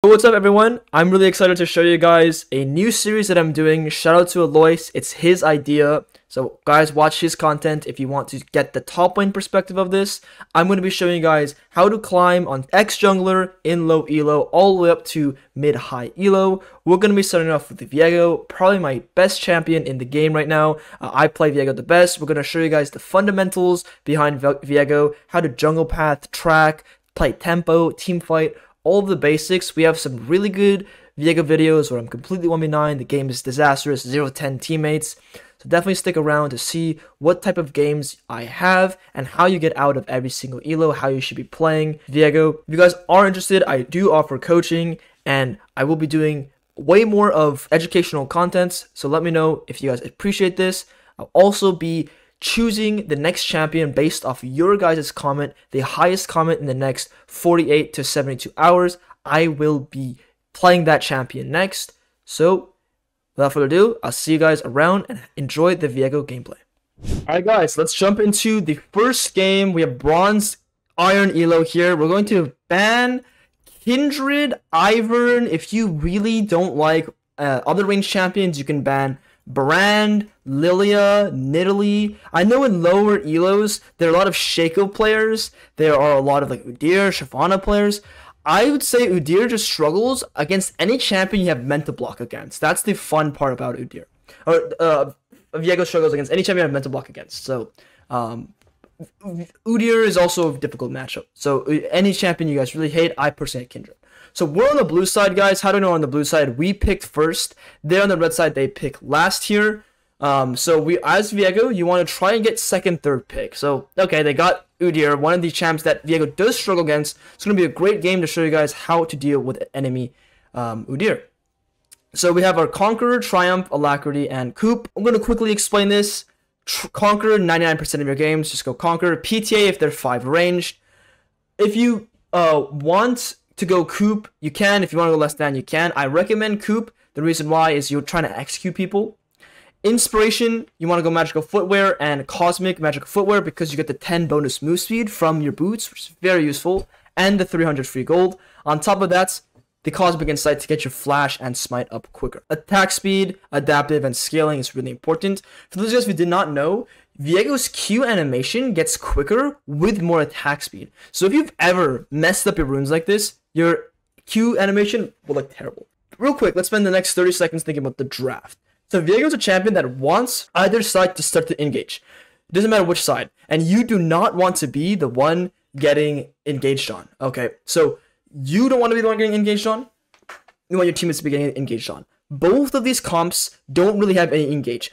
What's up everyone? I'm really excited to show you guys a new series that I'm doing. Shout out to Alois, it's his idea. So guys, watch his content if you want to get the top lane perspective of this. I'm going to be showing you guys how to climb on X jungler in low elo all the way up to mid-high elo. We're going to be starting off with the VIEGO, probably my best champion in the game right now. I play VIEGO the best. We're going to show you guys the fundamentals behind VIEGO, how to jungle path, track, play tempo, team fight, all of the basics. We have some really good VIEGO videos where I'm completely 1v9, the game is disastrous, 0-10 teammates. So definitely stick around to see what type of games I have and how you get out of every single elo, how you should be playing VIEGO. If you guys are interested, I do offer coaching and I will be doing way more of educational contents. So let me know if you guys appreciate this. I'll also be choosing the next champion based off your guys' comment, the highest comment in the next 48 to 72 hours. I will be playing that champion next. So without further ado, I'll see you guys around and enjoy the VIEGO gameplay. Alright guys, let's jump into the first game. We have Bronze Iron Elo here. We're going to ban Kindred, Ivern. If you really don't like other range champions, you can ban Brand, Lilia, Nidalee. I know in lower elos, there are a lot of Shaco players. There are a lot of like Udyr, Shyvana players. I would say Udyr just struggles against any champion you have meant to block against. That's the fun part about Udyr. Or VIEGO struggles against any champion you have meant to block against. So Udyr is also a difficult matchup. So any champion you guys really hate, I personally hate Kindred. So we're on the blue side, guys. How do I know on the blue side? We picked first. They're on the red side. They pick last here. So we, as VIEGO, you want to try and get second, third pick. So, okay, they got Udyr, one of the champs that VIEGO does struggle against. It's going to be a great game to show you guys how to deal with enemy Udyr. So we have our Conqueror, Triumph, Alacrity, and Coop. I'm going to quickly explain this. Conqueror, 99% of your games, just go Conqueror. PTA if they're 5 ranged. If you want to go Coop, you can. If you want to go less than, you can. I recommend Coop. The reason why is you're trying to execute people. Inspiration, you want to go Magical Footwear and Cosmic Magical Footwear because you get the 10 bonus move speed from your boots, which is very useful, and the 300 free gold. On top of that, the Cosmic Insight to get your flash and smite up quicker. Attack speed, adaptive, and scaling is really important. For those of you guys who did not know, VIEGO's Q animation gets quicker with more attack speed. So if you've ever messed up your runes like this, your Q animation will look terrible. Real quick, let's spend the next 30 seconds thinking about the draft. So VIEGO's a champion that wants either side to start to engage. It doesn't matter which side. And you do not want to be the one getting engaged on. Okay, so you don't want to be the one getting engaged on. You want your teammates to be getting engaged on. Both of these comps don't really have any engage.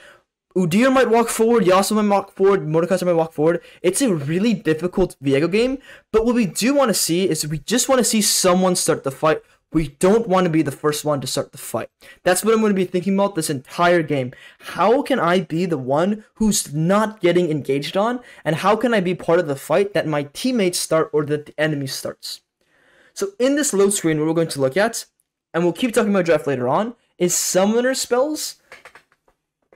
Udyr might walk forward, Yasuo might walk forward, Mordekaiser might walk forward. It's a really difficult VIEGO game, but what we do want to see is we just want to see someone start the fight. We don't want to be the first one to start the fight. That's what I'm going to be thinking about this entire game. How can I be the one who's not getting engaged on, and how can I be part of the fight that my teammates start or that the enemy starts? So in this load screen, what we're going to look at, and we'll keep talking about draft later on, is summoner spells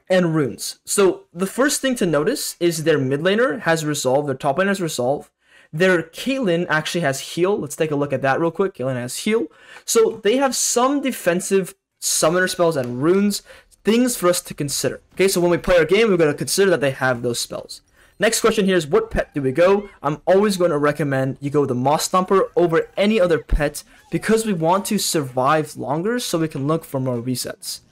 and runes. So the first thing to notice is their mid laner has resolve, their top laner has resolve. Their Caitlyn actually has heal. Let's take a look at that real quick. Caitlyn has heal. So they have some defensive summoner spells and runes, things for us to consider. Okay, so when we play our game, we're going to consider that they have those spells. Next question here is, what pet do we go? I'm always going to recommend you go the Moss Stomper over any other pet because we want to survive longer so we can look for more resets.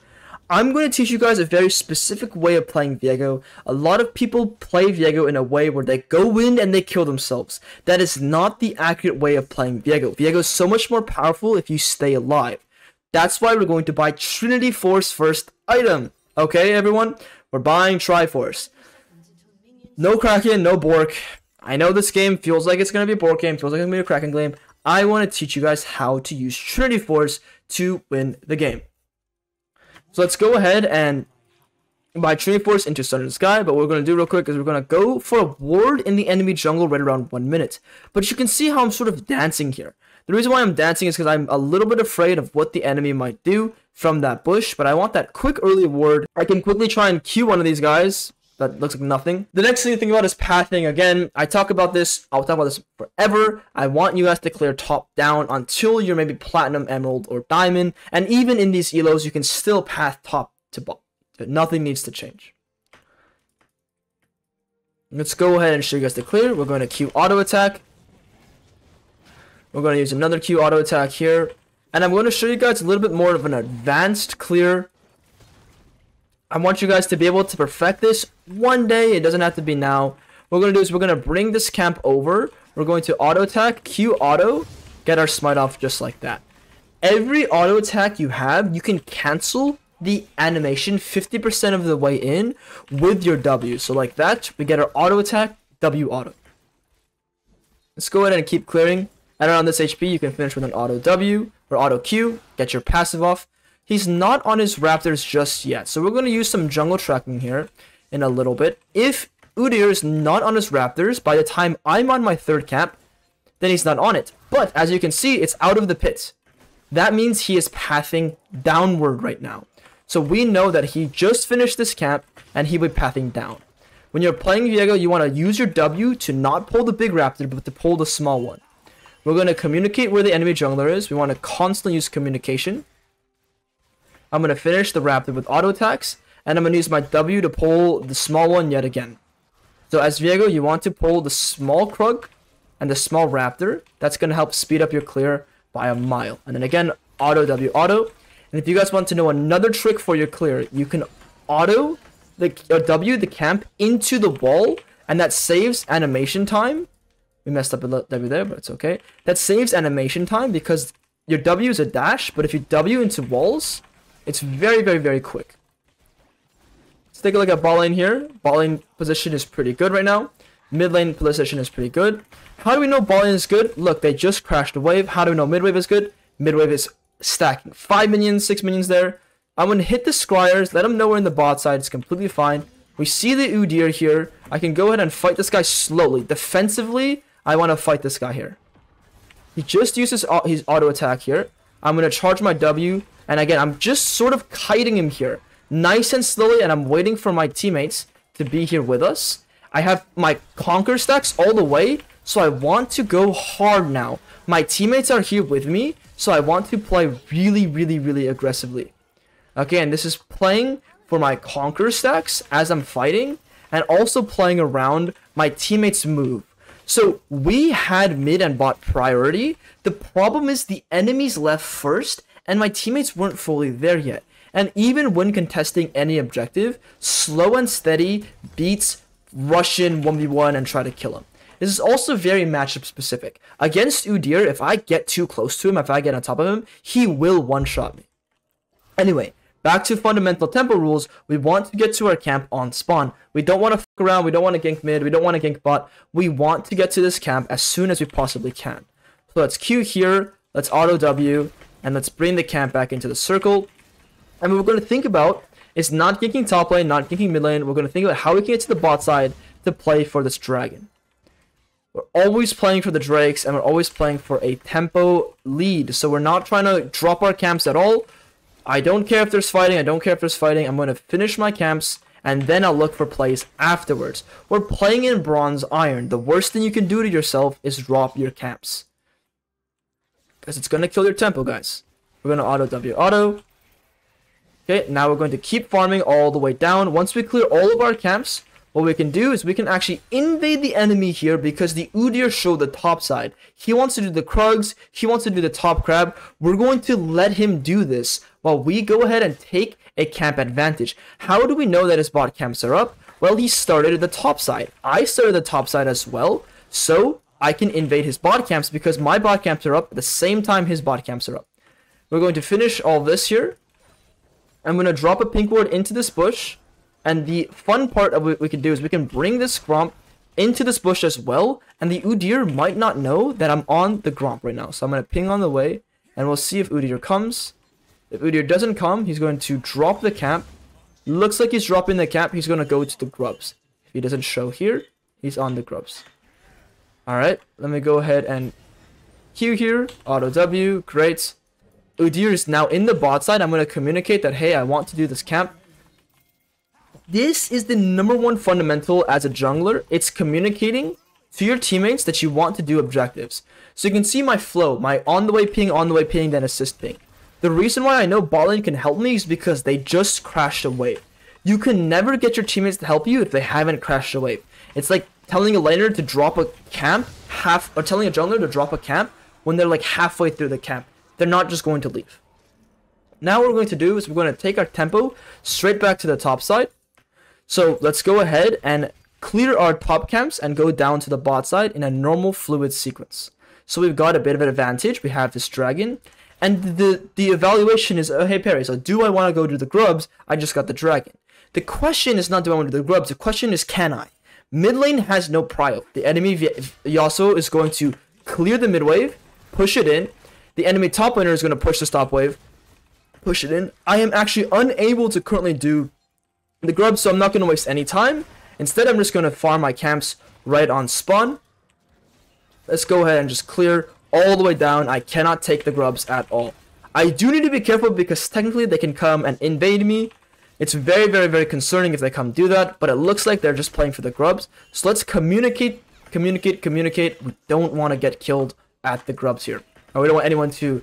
I'm going to teach you guys a very specific way of playing VIEGO. A lot of people play VIEGO in a way where they go in and they kill themselves. That is not the accurate way of playing VIEGO. VIEGO is so much more powerful if you stay alive. That's why we're going to buy Trinity Force first item. Okay, everyone? We're buying Triforce. No Kraken, no Bork. I know this game feels like it's going to be a Bork game, feels like it's going to be a Kraken game. I want to teach you guys how to use Trinity Force to win the game. So let's go ahead and buy Trinity Force into Sun and Sky, but what we're going to do real quick is we're going to go for a ward in the enemy jungle right around 1 minute. But you can see how I'm sort of dancing here. The reason why I'm dancing is because I'm a little bit afraid of what the enemy might do from that bush, but I want that quick early ward. I can quickly try and Q one of these guys. That looks like nothing. The next thing to think about is pathing. Again, I'll talk about this forever. I want you guys to clear top down until you're maybe platinum, emerald, or diamond. And even in these elos, you can still path top to bottom. Nothing needs to change. Let's go ahead and show you guys the clear. We're going to Q auto attack. We're going to use another Q auto attack here. And I'm going to show you guys a little bit more of an advanced clear. I want you guys to be able to perfect this one day. It doesn't have to be now. What we're going to do is we're going to bring this camp over. We're going to auto attack, Q auto, get our smite off just like that. Every auto attack you have, you can cancel the animation 50% of the way in with your W. So like that, we get our auto attack, W auto. Let's go ahead and keep clearing. And around this HP, you can finish with an auto W or auto Q, get your passive off. He's not on his Raptors just yet, so we're going to use some jungle tracking here in a little bit. If Udyr is not on his Raptors by the time I'm on my third camp, then he's not on it. But as you can see, it's out of the pit. That means he is pathing downward right now. So we know that he just finished this camp and he will be pathing down. When you're playing VIEGO, you want to use your W to not pull the big Raptor, but to pull the small one. We're going to communicate where the enemy jungler is. We want to constantly use communication. I'm going to finish the Raptor with auto attacks, and I'm going to use my W to pull the small one yet again. So as VIEGO, you want to pull the small Krug and the small Raptor. That's going to help speed up your clear by a mile. And then again, auto W auto. And if you guys want to know another trick for your clear, you can auto the W the camp into the wall, and that saves animation time. We messed up a W there, but it's okay. That saves animation time because your W is a dash, but if you W into walls, it's very, very, very quick. Let's take a look at bot lane here. Bot lane position is pretty good right now. Mid lane position is pretty good. How do we know bot lane is good? Look, they just crashed a wave. How do we know mid wave is good? Mid wave is stacking. 5 minions, 6 minions there. I'm going to hit the Scryers. Let them know we're in the bot side. It's completely fine. We see the Udyr here. I can go ahead and fight this guy slowly. Defensively, I want to fight this guy here. He just uses his auto attack here. I'm going to charge my W. And again, I'm just sort of kiting him here. Nice and slowly, and I'm waiting for my teammates to be here with us. I have my conquer stacks all the way, so I want to go hard now. My teammates are here with me, so I want to play really, really, really aggressively. Okay, and this is playing for my conquer stacks as I'm fighting, and also playing around my teammates' move. So we had mid and bot priority. The problem is the enemies left first, and my teammates weren't fully there yet. And even when contesting any objective, slow and steady beats rush in 1v1 and try to kill him. This is also very matchup specific. Against Udyr, if I get too close to him, if I get on top of him, he will one-shot me. Anyway, back to fundamental tempo rules. We want to get to our camp on spawn. We don't want to fuck around. We don't want to gank mid. We don't want to gank bot. We want to get to this camp as soon as we possibly can. So let's Q here. Let's auto W. And let's bring the camp back into the circle. And what we're going to think about is not ganking top lane, not ganking mid lane. We're going to think about how we can get to the bot side to play for this dragon. We're always playing for the drakes, and we're always playing for a tempo lead. So we're not trying to drop our camps at all. I don't care if there's fighting. I don't care if there's fighting. I'm going to finish my camps, and then I'll look for plays afterwards. We're playing in bronze iron. The worst thing you can do to yourself is drop your camps, because it's going to kill your tempo, guys. We're going to auto W auto. Okay, now we're going to keep farming all the way down. Once we clear all of our camps, what we can do is we can actually invade the enemy here, because the Udyr showed the top side. He wants to do the Krugs. He wants to do the top crab. We're going to let him do this while we go ahead and take a camp advantage. How do we know that his bot camps are up? Well, he started at the top side. I started the top side as well, so I can invade his bot camps because my bot camps are up at the same time his bot camps are up. We're going to finish all this here. I'm going to drop a pink ward into this bush. And the fun part of what we can do is we can bring this Gromp into this bush as well. And the Udyr might not know that I'm on the Gromp right now. So I'm going to ping on the way. And we'll see if Udyr comes. If Udyr doesn't come, he's going to drop the camp. Looks like he's dropping the camp. He's going to go to the grubs. If he doesn't show here, he's on the grubs. Alright, let me go ahead and Q here. Auto W. Great. Udyr is now in the bot side. I'm going to communicate that, hey, I want to do this camp. This is the #1 fundamental as a jungler. It's communicating to your teammates that you want to do objectives. So you can see my flow, my on the way ping, then assist ping. The reason why I know bot lane can help me is because they just crashed a wave. You can never get your teammates to help you if they haven't crashed a wave. It's like telling a laner to drop a camp or telling a jungler to drop a camp when they're like halfway through the camp. They're not just going to leave. Now what we're going to do is we're going to take our tempo straight back to the top side. So let's go ahead and clear our top camps and go down to the bot side in a normal fluid sequence. So we've got a bit of an advantage. We have this dragon. And the evaluation is, oh, hey Perry, so do I want to go to the grubs? I just got the dragon. The question is not do I want to do the grubs. The question is, can I? Mid lane has no prio. The enemy Yasuo is going to clear the mid wave, push it in. The enemy top laner is going to push the stop wave, push it in. I am actually unable to currently do the grubs, so I'm not going to waste any time. Instead, I'm just going to farm my camps right on spawn. Let's go ahead and just clear all the way down. I cannot take the grubs at all. I do need to be careful because technically they can come and invade me. It's very, very, very concerning if they come do that, but it looks like they're just playing for the grubs. So let's communicate. We don't want to get killed at the grubs here. Or we don't want anyone to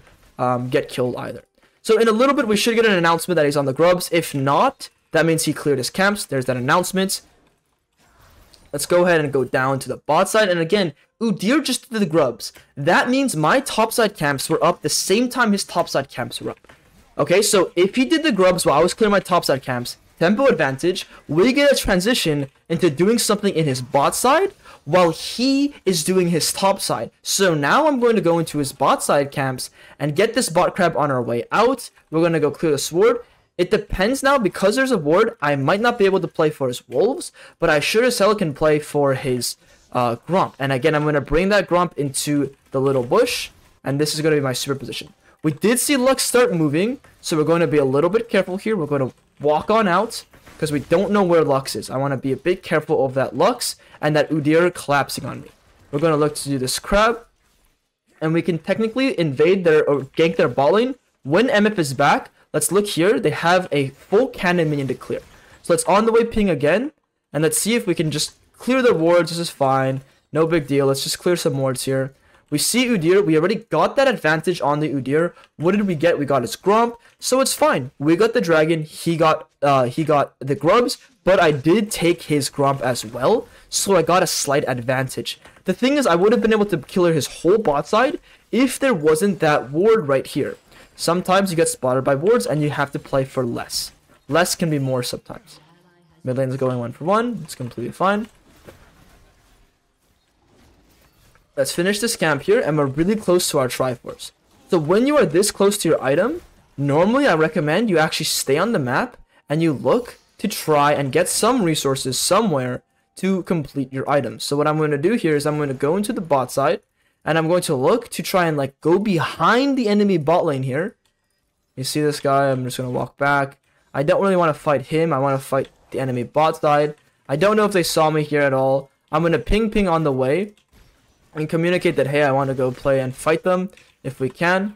get killed either. So in a little bit, we should get an announcement that he's on the grubs. If not, that means he cleared his camps. There's that announcement. Let's go ahead and go down to the bot side. And again, Udyr just did the grubs. That means my topside camps were up the same time his topside camps were up. Okay, so if he did the grubs while I was clearing my topside camps, tempo advantage, we get a transition into doing something in his bot side while he is doing his top side. So now I'm going to go into his bot side camps and get this bot crab on our way out. We're going to go clear the sword. It depends now, because there's a ward, I might not be able to play for his wolves, but I sure as hell can play for his Gromp. And again, I'm going to bring that Gromp into the little bush, and this is going to be my super position. We did see Lux start moving, so we're going to be a little bit careful here. We're going to walk on out, because we don't know where Lux is. I want to be a bit careful of that Lux, and that Udyr collapsing on me. We're going to look to do this crab, and we can technically invade or gank their bot lane. When MF is back, let's look here. They have a full cannon minion to clear. So let's on the way ping again, and let's see if we can just clear the wards. This is fine. No big deal. Let's just clear some wards here. We see Udyr. We already got that advantage on the Udyr. What did we get? We got his Gromp. So it's fine. We got the dragon. He got the grubs, but I did take his Gromp as well. So I got a slight advantage. The thing is, I would have been able to kill his whole bot side if there wasn't that ward right here. Sometimes you get spotted by wards and you have to play for less. Less can be more sometimes. Mid lane's going 1-for-1. It's completely fine. Let's finish this camp here, and we're really close to our Triforce. So when you are this close to your item, normally I recommend you actually stay on the map and you look to try and get some resources somewhere to complete your items. So what I'm going to do here is I'm going to go into the bot side, and I'm going to look to try and like go behind the enemy bot lane here. You see this guy? I'm just going to walk back. I don't really want to fight him. I want to fight the enemy bot side. I don't know if they saw me here at all. I'm going to ping on the way and communicate that, hey, I want to go play and fight them if we can.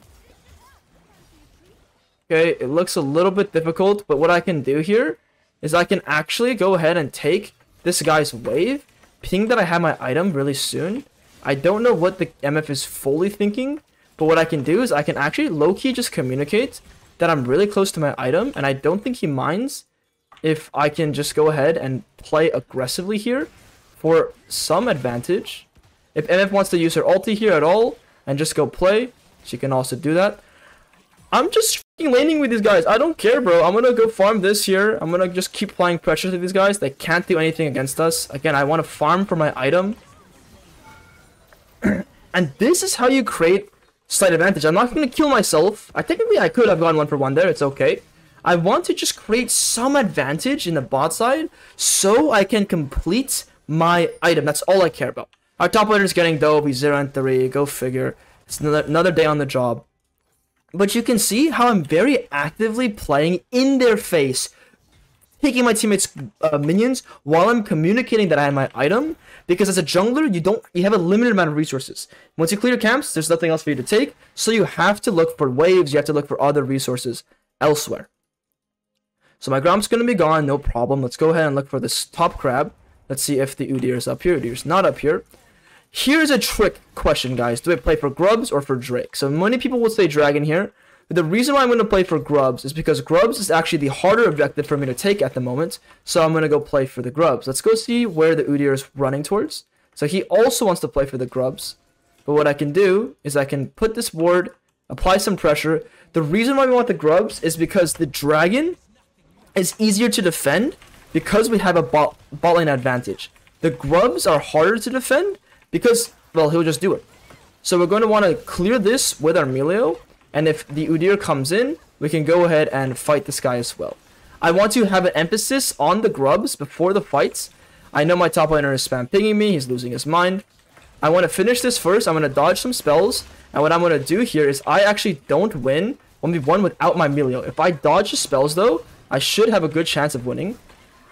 Okay, it looks a little bit difficult, but what I can do here is I can actually go ahead and take this guy's wave, ping that I have my item really soon. I don't know what the MF is fully thinking, but what I can do is I can actually low-key just communicate that I'm really close to my item, and I don't think he minds if I can just go ahead and play aggressively here for some advantage. If MF wants to use her ulti here at all and just go play, she can also do that. I'm just freaking laning with these guys. I don't care, bro. I'm gonna go farm this here. I'm gonna just keep applying pressure to these guys. They can't do anything against us. Again, I want to farm for my item. And this is how you create slight advantage. I'm not going to kill myself. Technically, I could have gone 1-for-1 there. It's okay. I want to just create some advantage in the bot side so I can complete my item. That's all I care about. Our top laner is getting dope. He's 0-3. Go figure. It's another day on the job. But you can see how I'm very actively playing in their face, taking my teammates' minions while I'm communicating that I have my item. Because as a jungler, you have a limited amount of resources. Once you clear camps, there's nothing else for you to take. So you have to look for waves. You have to look for other resources elsewhere. So my Gromp's going to be gone, no problem. Let's go ahead and look for this top crab. Let's see if the Udyr is up here. Udyr's not up here. Here's a trick question, guys. Do I play for Grubs or for Drake? So many people will say Dragon here. But the reason why I'm going to play for Grubs is because Grubs is actually the harder objective for me to take at the moment. So I'm going to go play for the Grubs. Let's go see where the Udyr is running towards. So he also wants to play for the Grubs. But what I can do is I can put this ward, apply some pressure. The reason why we want the Grubs is because the Dragon is easier to defend because we have a bot lane advantage. The Grubs are harder to defend because, well, he'll just do it. So we're going to want to clear this with our Melio. And if the Udyr comes in, we can go ahead and fight this guy as well. I want to have an emphasis on the Grubs before the fights. I know my top laner is spam pinging me. He's losing his mind. I want to finish this first. I'm going to dodge some spells. And what I'm going to do here is I actually don't win 1v1 without my Melio. If I dodge the spells, though, I should have a good chance of winning.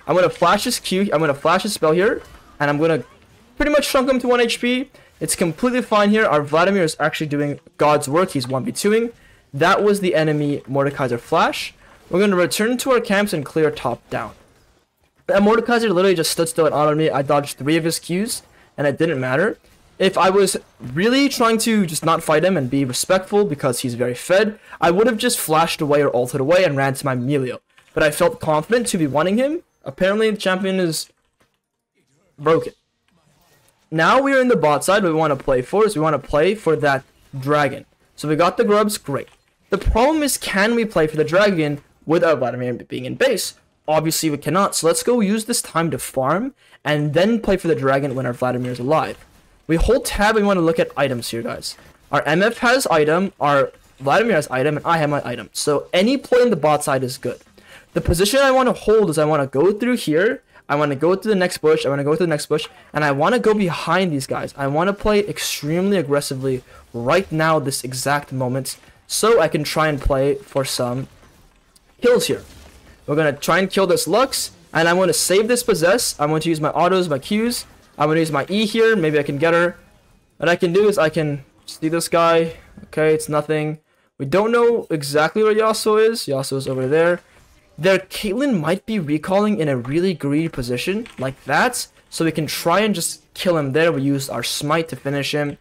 I'm going to flash this Q. I'm going to flash this spell here. And I'm going to pretty much shrunk him to 1 HP. It's completely fine here. Our Vladimir is actually doing God's work. He's 1v2ing. That was the enemy Mordekaiser flash. We're going to return to our camps and clear top down. That Mordekaiser literally just stood still and honored me. I dodged 3 of his Qs, and it didn't matter. If I was really trying to just not fight him and be respectful because he's very fed, I would have just flashed away or ulted away and ran to my Melio. But I felt confident to be wanting him. Apparently, the champion is broken. Now we are in the bot side. What we want to play for is we want to play for that dragon. So we got the Grubs, great. The problem is, can we play for the dragon without Vladimir being in base? Obviously we cannot, so let's go use this time to farm and then play for the dragon when our Vladimir is alive. We hold tab and we want to look at items here, guys. Our MF has item, our Vladimir has item, and I have my item. So any play in the bot side is good. The position I want to hold is I want to go through here. I want to go to the next bush. I want to go to the next bush. And I want to go behind these guys. I want to play extremely aggressively right now, this exact moment. So I can try and play for some kills here. We're going to try and kill this Lux. And I'm going to save this possess. I'm going to use my autos, my Qs. I'm going to use my E here. Maybe I can get her. What I can do is I can see this guy. Okay, it's nothing. We don't know exactly where Yasuo is. Yasuo is over there. Their Caitlyn might be recalling in a really greedy position like that, so we can try and just kill him there. We use our smite to finish him.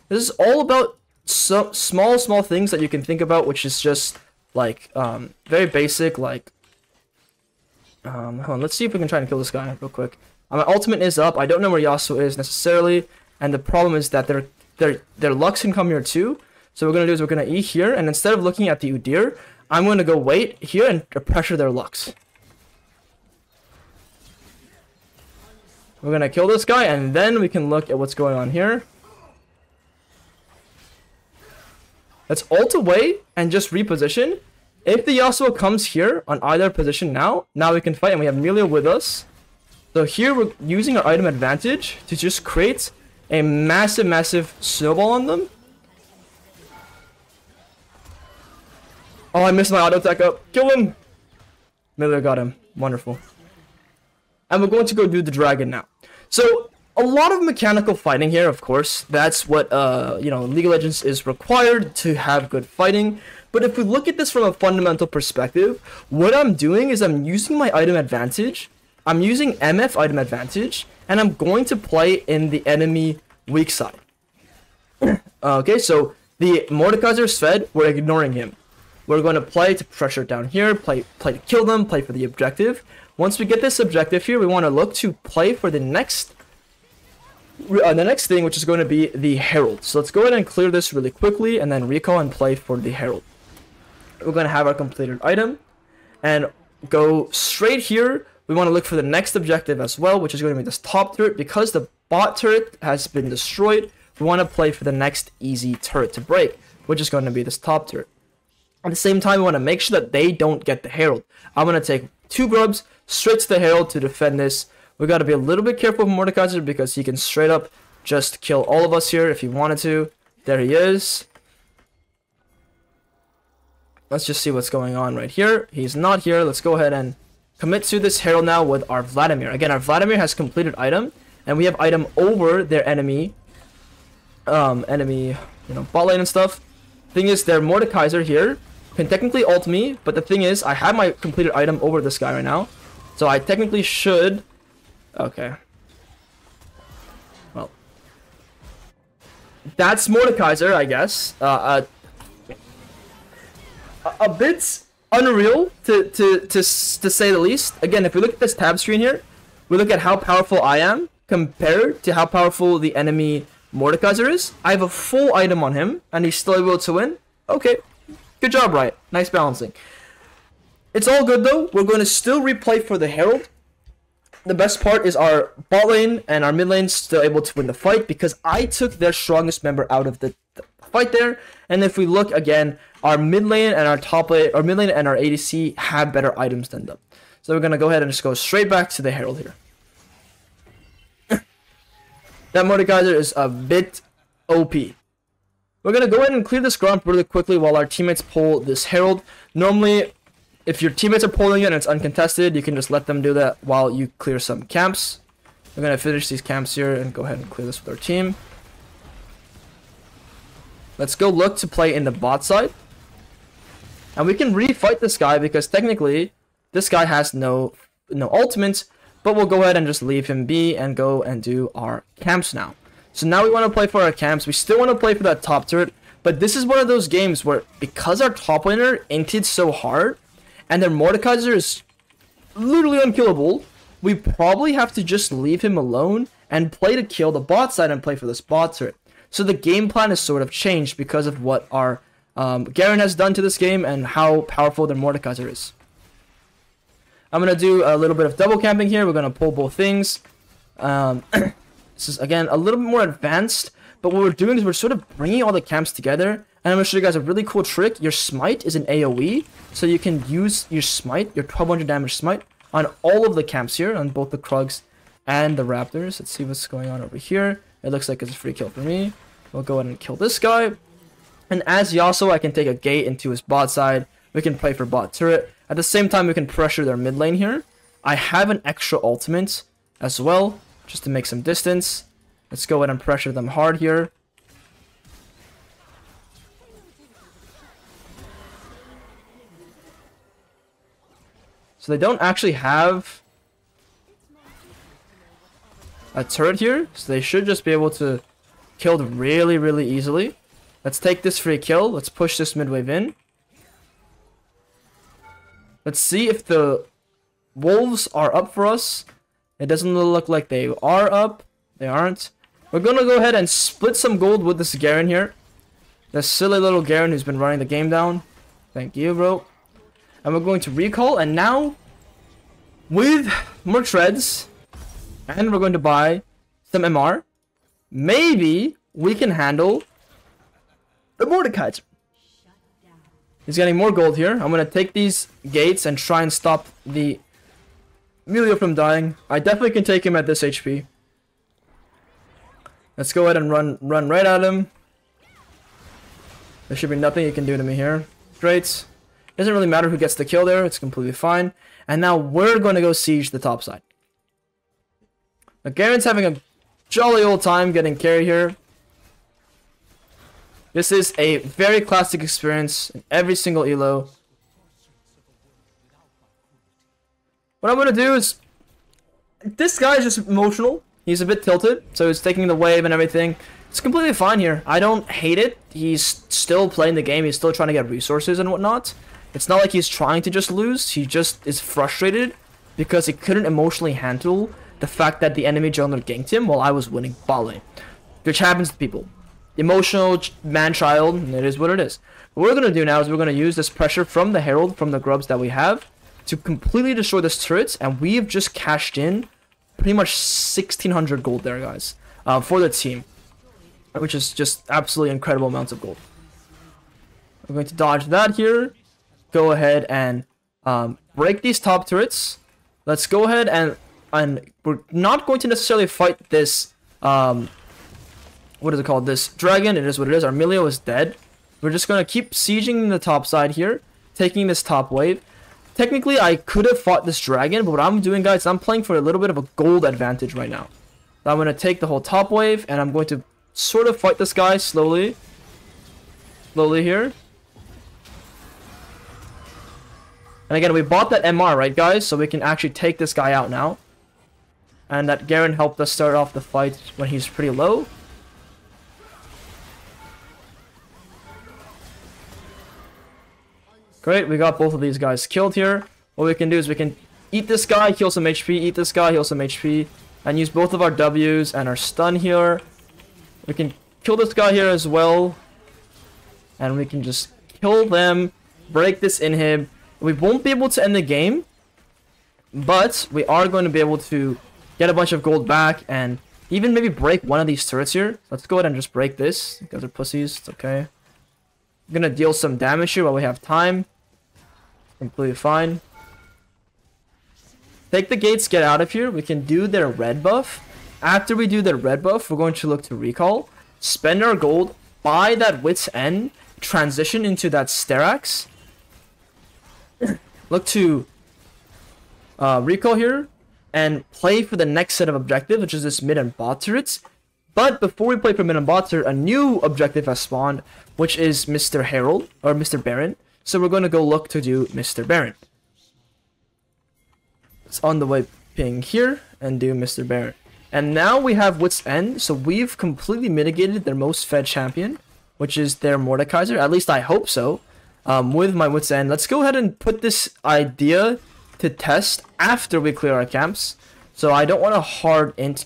This is all about small things that you can think about, which is just like very basic. Like, hold on, let's see if we can try and kill this guy real quick. My ultimate is up. I don't know where Yasuo is necessarily, and the problem is that their Lux can come here too. So what we're gonna do is we're gonna E here, and instead of looking at the Udyr, I'm going to go wait here and pressure their Lux. We're going to kill this guy, and then we can look at what's going on here. Let's ult away and just reposition. If the Yasuo comes here on either position now we can fight, and we have Melio with us. So here we're using our item advantage to just create a massive snowball on them. Oh, I missed my auto attack up. Kill him! Miller got him. Wonderful. And we're going to go do the dragon now. So, a lot of mechanical fighting here, of course. That's what, you know, League of Legends is required to have good fighting. But if we look at this from a fundamental perspective, what I'm doing is I'm using my item advantage. I'm using MF item advantage. And I'm going to play in the enemy weak side. Okay, so the Mordekaiser is fed. We're ignoring him. We're going to play to pressure down here, play to kill them, play for the objective. Once we get this objective here, we want to look to play for the next thing, which is going to be the Herald. So let's go ahead and clear this really quickly, and then recall and play for the Herald. We're going to have our completed item, and go straight here. We want to look for the next objective as well, which is going to be this top turret. Because the bot turret has been destroyed, we want to play for the next easy turret to break, which is going to be this top turret. At the same time, we want to make sure that they don't get the Herald. I'm going to take 2 Grubs straight to the Herald to defend this. We got to be a little bit careful with Mordekaiser because he can straight up just kill all of us here if he wanted to. There he is. Let's just see what's going on right here. He's not here. Let's go ahead and commit to this Herald now with our Vladimir. Again, our Vladimir has completed item, and we have item over their enemy, you know, bot lane and stuff. Thing is, their Mordekaiser here can technically ult me, but the thing is, I have my completed item over this guy right now. So I technically should... Okay. Well. That's Mordekaiser, I guess. A bit unreal, to say the least. Again, if we look at this tab screen here, we look at how powerful I am compared to how powerful the enemy Mordekaiser is. I have a full item on him, and he's still able to win. Okay. Good job, Riot. Nice balancing. It's all good, though. We're going to still replay for the Herald. The best part is our bot lane and our mid lane still able to win the fight because I took their strongest member out of the fight there. And if we look again, our mid lane and our top lane, our mid lane and our ADC have better items than them. So we're going to go ahead and just go straight back to the Herald here. That Mordekaiser is a bit OP. We're going to go ahead and clear this ground really quickly while our teammates pull this Herald. Normally, if your teammates are pulling it and it's uncontested, you can just let them do that while you clear some camps. We're going to finish these camps here and go ahead and clear this with our team. Let's go look to play in the bot side. And we can refight this guy because technically, this guy has no ultimate, but we'll go ahead and just leave him be and go and do our camps now. So now we want to play for our camps. We still want to play for that top turret, but this is one of those games where because our top laner inted so hard and their Mordekaiser is literally unkillable, we probably have to just leave him alone and play to kill the bot side and play for this bot turret. So the game plan is sort of changed because of what our Garen has done to this game and how powerful their Mordekaiser is. I'm going to do a little bit of double camping here. We're going to pull both things. This is, again, a little bit more advanced, but what we're doing is we're sort of bringing all the camps together, and I'm going to show you guys a really cool trick. Your smite is an AoE, so you can use your smite, your 1200 damage smite, on all of the camps here, on both the Krugs and the Raptors. Let's see what's going on over here. It looks like it's a free kill for me. We'll go ahead and kill this guy. And as Yasuo, I can take a gate into his bot side. We can play for bot turret. At the same time, we can pressure their mid lane here. I have an extra ultimate as well, just to make some distance. Let's go ahead and pressure them hard here. So they don't actually have a turret here, so they should just be able to kill them really, really easily. Let's take this free kill. Let's push this mid wave in. Let's see if the wolves are up for us. It doesn't look like they are up. They aren't. We're going to go ahead and split some gold with this Garen here. This silly little Garen who's been running the game down. Thank you, bro. And we're going to recall. And now, with more treads, and we're going to buy some MR, maybe we can handle the Mordekaiser. He's getting more gold here. I'm going to take these gates and try and stop the Emilio from dying. I definitely can take him at this HP. Let's go ahead and run right at him. There should be nothing he can do to me here. Great. Doesn't really matter who gets the kill there. It's completely fine. And now we're going to go siege the top side. Now Garen's having a jolly old time getting carry here. This is a very classic experience in every single elo. What I'm going to do is... This guy is just emotional. He's a bit tilted, so he's taking the wave and everything. It's completely fine here. I don't hate it. He's still playing the game. He's still trying to get resources and whatnot. It's not like he's trying to just lose. He just is frustrated because he couldn't emotionally handle the fact that the enemy jungler ganked him while I was winning bot lane. Which happens to people. Emotional man-child, and it is what it is. What we're going to do now is we're going to use this pressure from the Herald, from the grubs that we have, to completely destroy this turret, and we have just cashed in pretty much 1,600 gold there, guys, for the team, which is just absolutely incredible amounts of gold. We're going to dodge that here, go ahead and break these top turrets. Let's go ahead and we're not going to necessarily fight this, what is it called, this dragon. It is what it is. Our Emilio is dead. We're just going to keep sieging the top side here, taking this top wave. Technically, I could have fought this dragon, but what I'm doing, guys, I'm playing for a little bit of a gold advantage right now. So I'm going to take the whole top wave, and I'm going to sort of fight this guy slowly. Slowly here. And again, we bought that MR, right, guys? So we can actually take this guy out now. And that Garen helped us start off the fight when he's pretty low. Great, we got both of these guys killed here. What we can do is we can eat this guy, heal some HP, eat this guy, heal some HP, and use both of our W's and our stun here. We can kill this guy here as well. And we can just kill them, break this inhib. We won't be able to end the game, but we are going to be able to get a bunch of gold back and even maybe break one of these turrets here. Let's go ahead and just break this. You guys are pussies. It's okay. I'm going to deal some damage here while we have time. Completely fine. Take the gates, get out of here. We can do their red buff. After we do their red buff, we're going to look to recall. Spend our gold, buy that Wit's End, transition into that Sterax. Look to recall here and play for the next set of objectives, which is this mid and bot turrets. But before we play for mid and bot turret, a new objective has spawned, which is Mr. Herald or Mr. Baron. So we're going to go look to do Mr. Baron. It's on the way ping here and do Mr. Baron. And now we have Wit's End, so we've completely mitigated their most fed champion, which is their Mordekaiser. At least I hope so. With my Wit's End, let's go ahead and put this idea to test after we clear our camps. So I don't want to hard int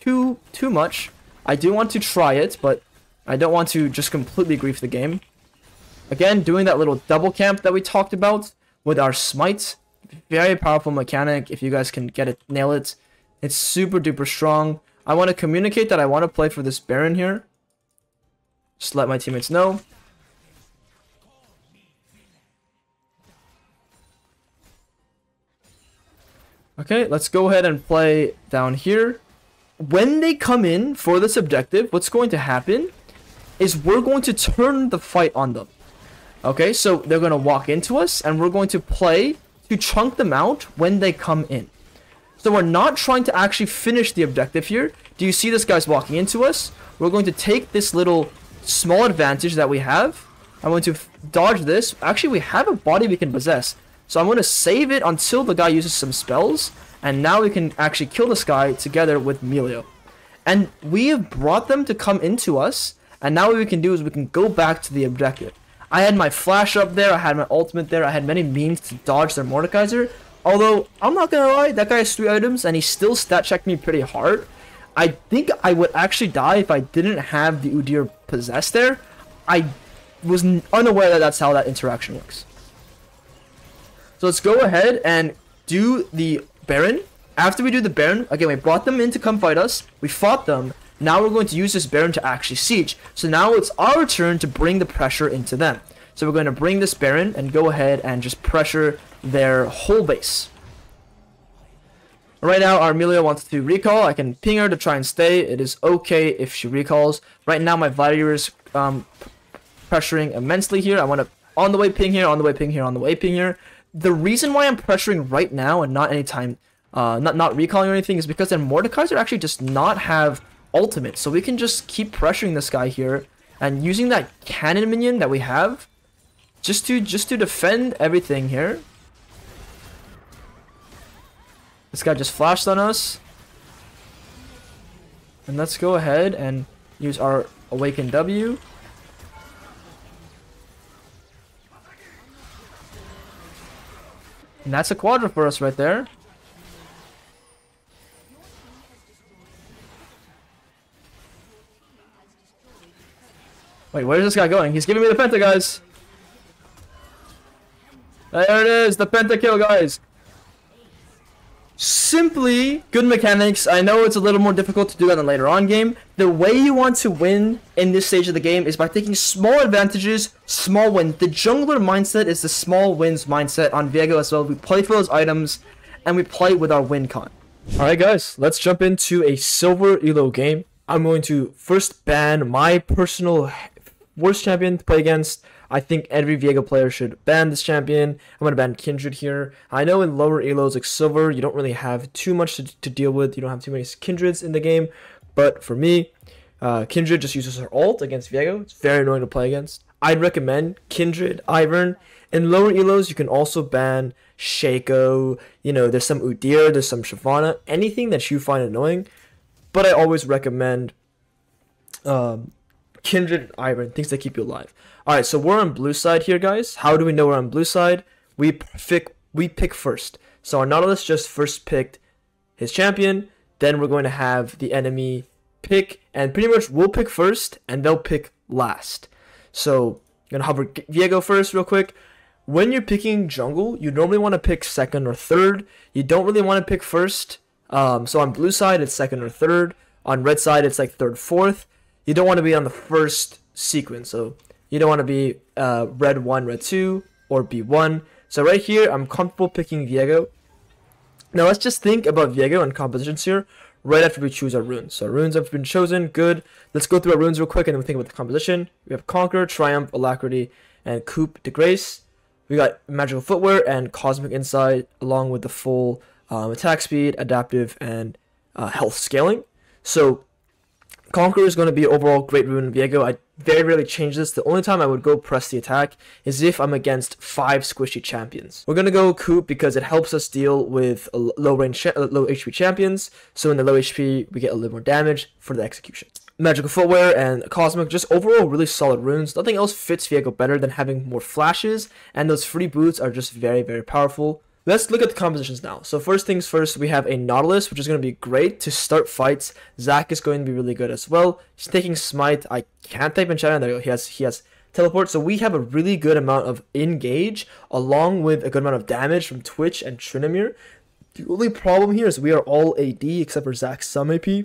too much. I do want to try it, but I don't want to just completely grief the game. Again, doing that little double camp that we talked about with our smite. Very powerful mechanic. If you guys can get it, nail it. It's super duper strong. I want to communicate that I want to play for this Baron here. Just let my teammates know. Okay, let's go ahead and play down here. When they come in for this objective, what's going to happen is we're going to turn the fight on them. Okay, so they're going to walk into us and we're going to play to chunk them out when they come in. So we're not trying to actually finish the objective here. Do you see this guy's walking into us? We're going to take this little small advantage that we have. I'm going to dodge this. Actually, we have a body we can possess. So I'm going to save it until the guy uses some spells. And now we can actually kill this guy together with Melio. And we have brought them to come into us. And now what we can do is we can go back to the objective. I had my flash up there. I had my ultimate there. I had many means to dodge their Mordekaiser. Although, I'm not going to lie, that guy has 3 items. And he still stat checked me pretty hard. I think I would actually die if I didn't have the Udyr possessed there. I was unaware that that's how that interaction works. So let's go ahead and do the Baron. After we do the Baron, again, we brought them in to come fight us. We fought them. Now we're going to use this Baron to actually siege. So now it's our turn to bring the pressure into them. So we're going to bring this Baron and go ahead and just pressure their whole base. Right now, our Melio wants to recall. I can ping her to try and stay. It is okay if she recalls. Right now, my Vladimir is pressuring immensely here. I want to on the way ping here, on the way ping here, on the way ping here. The reason why I'm pressuring right now and not anytime, not recalling or anything is because then Mordekaiser actually does not have ultimate. So we can just keep pressuring this guy here and using that cannon minion that we have just to defend everything here. This guy just flashed on us. And let's go ahead and use our Awaken W. And that's a quadra for us right there. Wait, where's this guy going? He's giving me the penta, guys. There it is, the penta kill, guys. Simply good mechanics. I know it's a little more difficult to do that in the later on game. The way you want to win in this stage of the game is by taking small advantages, small wins. The jungler mindset is the small wins mindset on VIEGO as well. We play for those items and we play with our win con. Alright guys, let's jump into a silver elo game. I'm going to first ban my personal worst champion to play against. I think every VIEGO player should ban this champion. I'm going to ban Kindred here. I know in lower elos like silver, you don't really have too much to deal with. You don't have too many Kindreds in the game. But for me, Kindred just uses her ult against VIEGO. It's very annoying to play against. I'd recommend Kindred, Ivern, In lower elos, you can also ban Shaco, you know, there's some Udyr, there's some Shyvana, anything that you find annoying. But I always recommend Kindred and Iron, things that keep you alive. Alright, so we're on blue side here, guys. How do we know we're on blue side? We pick first. So our Nautilus just first picked his champion, then we're going to have the enemy pick, and pretty much we'll pick first, and they'll pick last. So, I'm going to hover Viego first real quick. When you're picking jungle, you normally want to pick second or third. You don't really want to pick first. So on blue side, it's second or third. On red side, it's like third, fourth. You don't want to be on the first sequence. So you don't want to be red 1, red 2, or B1. So right here, I'm comfortable picking Viego. Now let's just think about Viego and compositions here right after we choose our runes. So our runes have been chosen, good. Let's go through our runes real quick and then we think about the composition. We have Conquer, Triumph, Alacrity, and Coup de Grace. We got Magical Footwear and Cosmic Insight along with the full attack speed, adaptive, and health scaling. So Conquer is going to be overall great rune in Viego. I very rarely change this. The only time I would go press the attack is if I'm against 5 squishy champions. We're going to go Coup because it helps us deal with low HP champions. So in the low HP, we get a little more damage for the execution. Magical Footwear and Cosmic, just overall really solid runes. Nothing else fits Viego better than having more flashes, and those free boots are just very, very powerful. Let's look at the compositions now. So first things first, we have a Nautilus, which is going to be great to start fights. Zac is going to be really good as well. He's taking Smite. I can't type in chat. There you go. He has Teleport. So we have a really good amount of engage, along with a good amount of damage from Twitch and Tryndamere. The only problem here is we are all AD, except for Zac's some AP.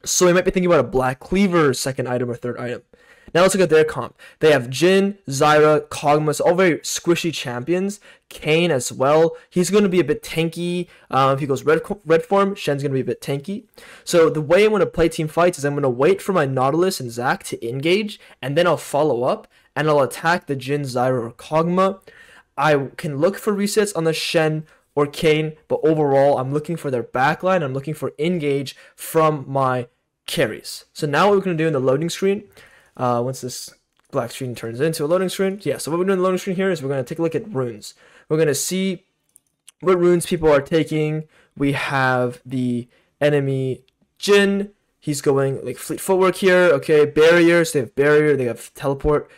So we might be thinking about a Black Cleaver second item or third item. Now let's look at their comp. They have Jhin, Zyra, Kog'Maw, all very squishy champions. Kayn as well. He's going to be a bit tanky. If he goes red form, Shen's going to be a bit tanky. So the way I'm going to play team fights is I'm going to wait for my Nautilus and Zac to engage, and then I'll follow up, and I'll attack the Jhin, Zyra, or Kog'Maw. I can look for resets on the Shen or Kayn, but overall, I'm looking for their backline. I'm looking for engage from my carries. So now what we're going to do in the loading screen, once this black screen turns into a loading screen, yeah, so what we're doing in the loading screen here is we're going to take a look at runes. We're going to see what runes people are taking. We have the enemy Jhin. He's going like fleet footwork here. Okay, barriers. They have barrier. They have teleport.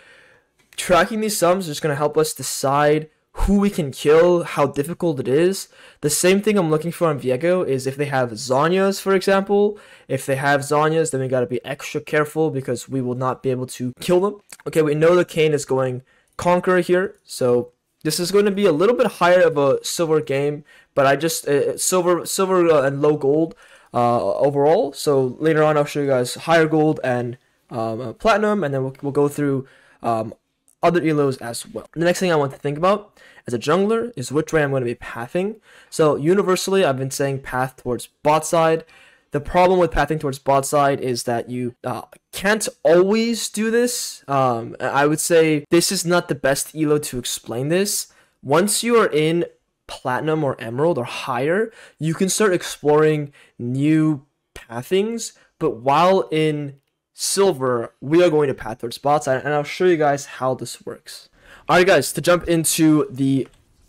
Tracking these sums is just going to help us decide who we can kill, how difficult it is. The same thing I'm looking for on Viego is if they have Zhonya's, for example. If they have Zhonya's, then we got to be extra careful because we will not be able to kill them. Okay, we know the Kayn is going Conqueror here, so this is going to be a little bit higher of a silver game, but I just silver and low gold overall. So later on, I'll show you guys higher gold and platinum, and then we'll go through other elos as well. The next thing I want to think about as a jungler is which way I'm going to be pathing. So universally, I've been saying path towards bot side. The problem with pathing towards bot side is that you can't always do this. I would say this is not the best elo to explain this. Once you are in platinum or emerald or higher, you can start exploring new pathings, but while in silver, we are going to path towards bot side, and I'll show you guys how this works. Alright guys, to jump into the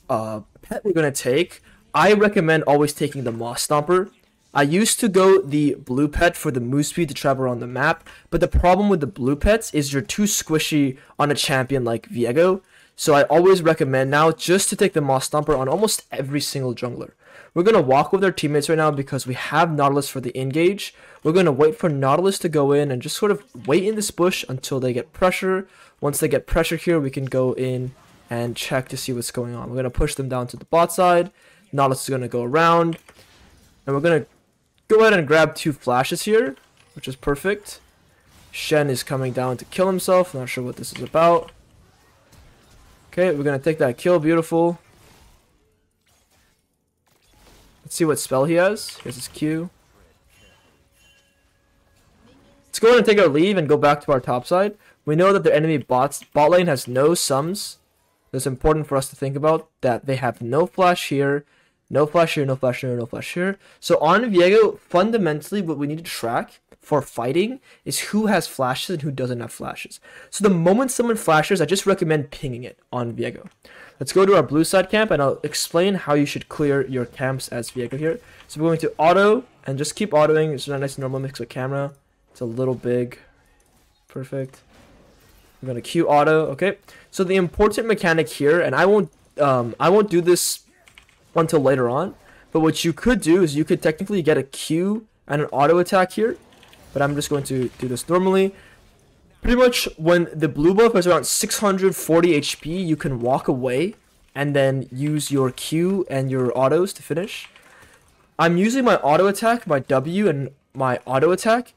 pet we're going to take, I recommend always taking the Moss Stomper. I used to go the blue pet for the move speed to travel around the map, but the problem with the blue pets is you're too squishy on a champion like Viego, so I always recommend now just to take the Moss Stomper on almost every single jungler. We're going to walk with our teammates right now because we have Nautilus for the engage. We're going to wait for Nautilus to go in and just sort of wait in this bush until they get pressure. Once they get pressure here, we can go in and check to see what's going on. We're going to push them down to the bot side. Nautilus is going to go around. And we're going to go ahead and grab 2 flashes here, which is perfect. Shen is coming down to kill himself. Not sure what this is about. Okay, we're going to take that kill. Beautiful. Let's see what spell he has. Here's his Q. Let's go ahead and take our leave and go back to our top side. We know that the enemy bot lane has no sums. It's important for us to think about that they have no flash here. No flash here, no flash here, no flash here. So on VIEGO, fundamentally, what we need to track for fighting is who has flashes and who doesn't have flashes. So the moment someone flashes, I just recommend pinging it on VIEGO. Let's go to our blue side camp, and I'll explain how you should clear your camps as VIEGO here. So we're going to auto, and just keep autoing. It's a nice normal mix with camera. It's a little big. Perfect. We're going to queue auto, okay? So the important mechanic here, and I won't do this until later on, but what you could do is you could technically get a Q and an auto attack here, but I'm just going to do this normally. Pretty much when the blue buff is around 640 HP, you can walk away and then use your Q and your autos to finish. I'm using my auto attack, my W and my auto attack.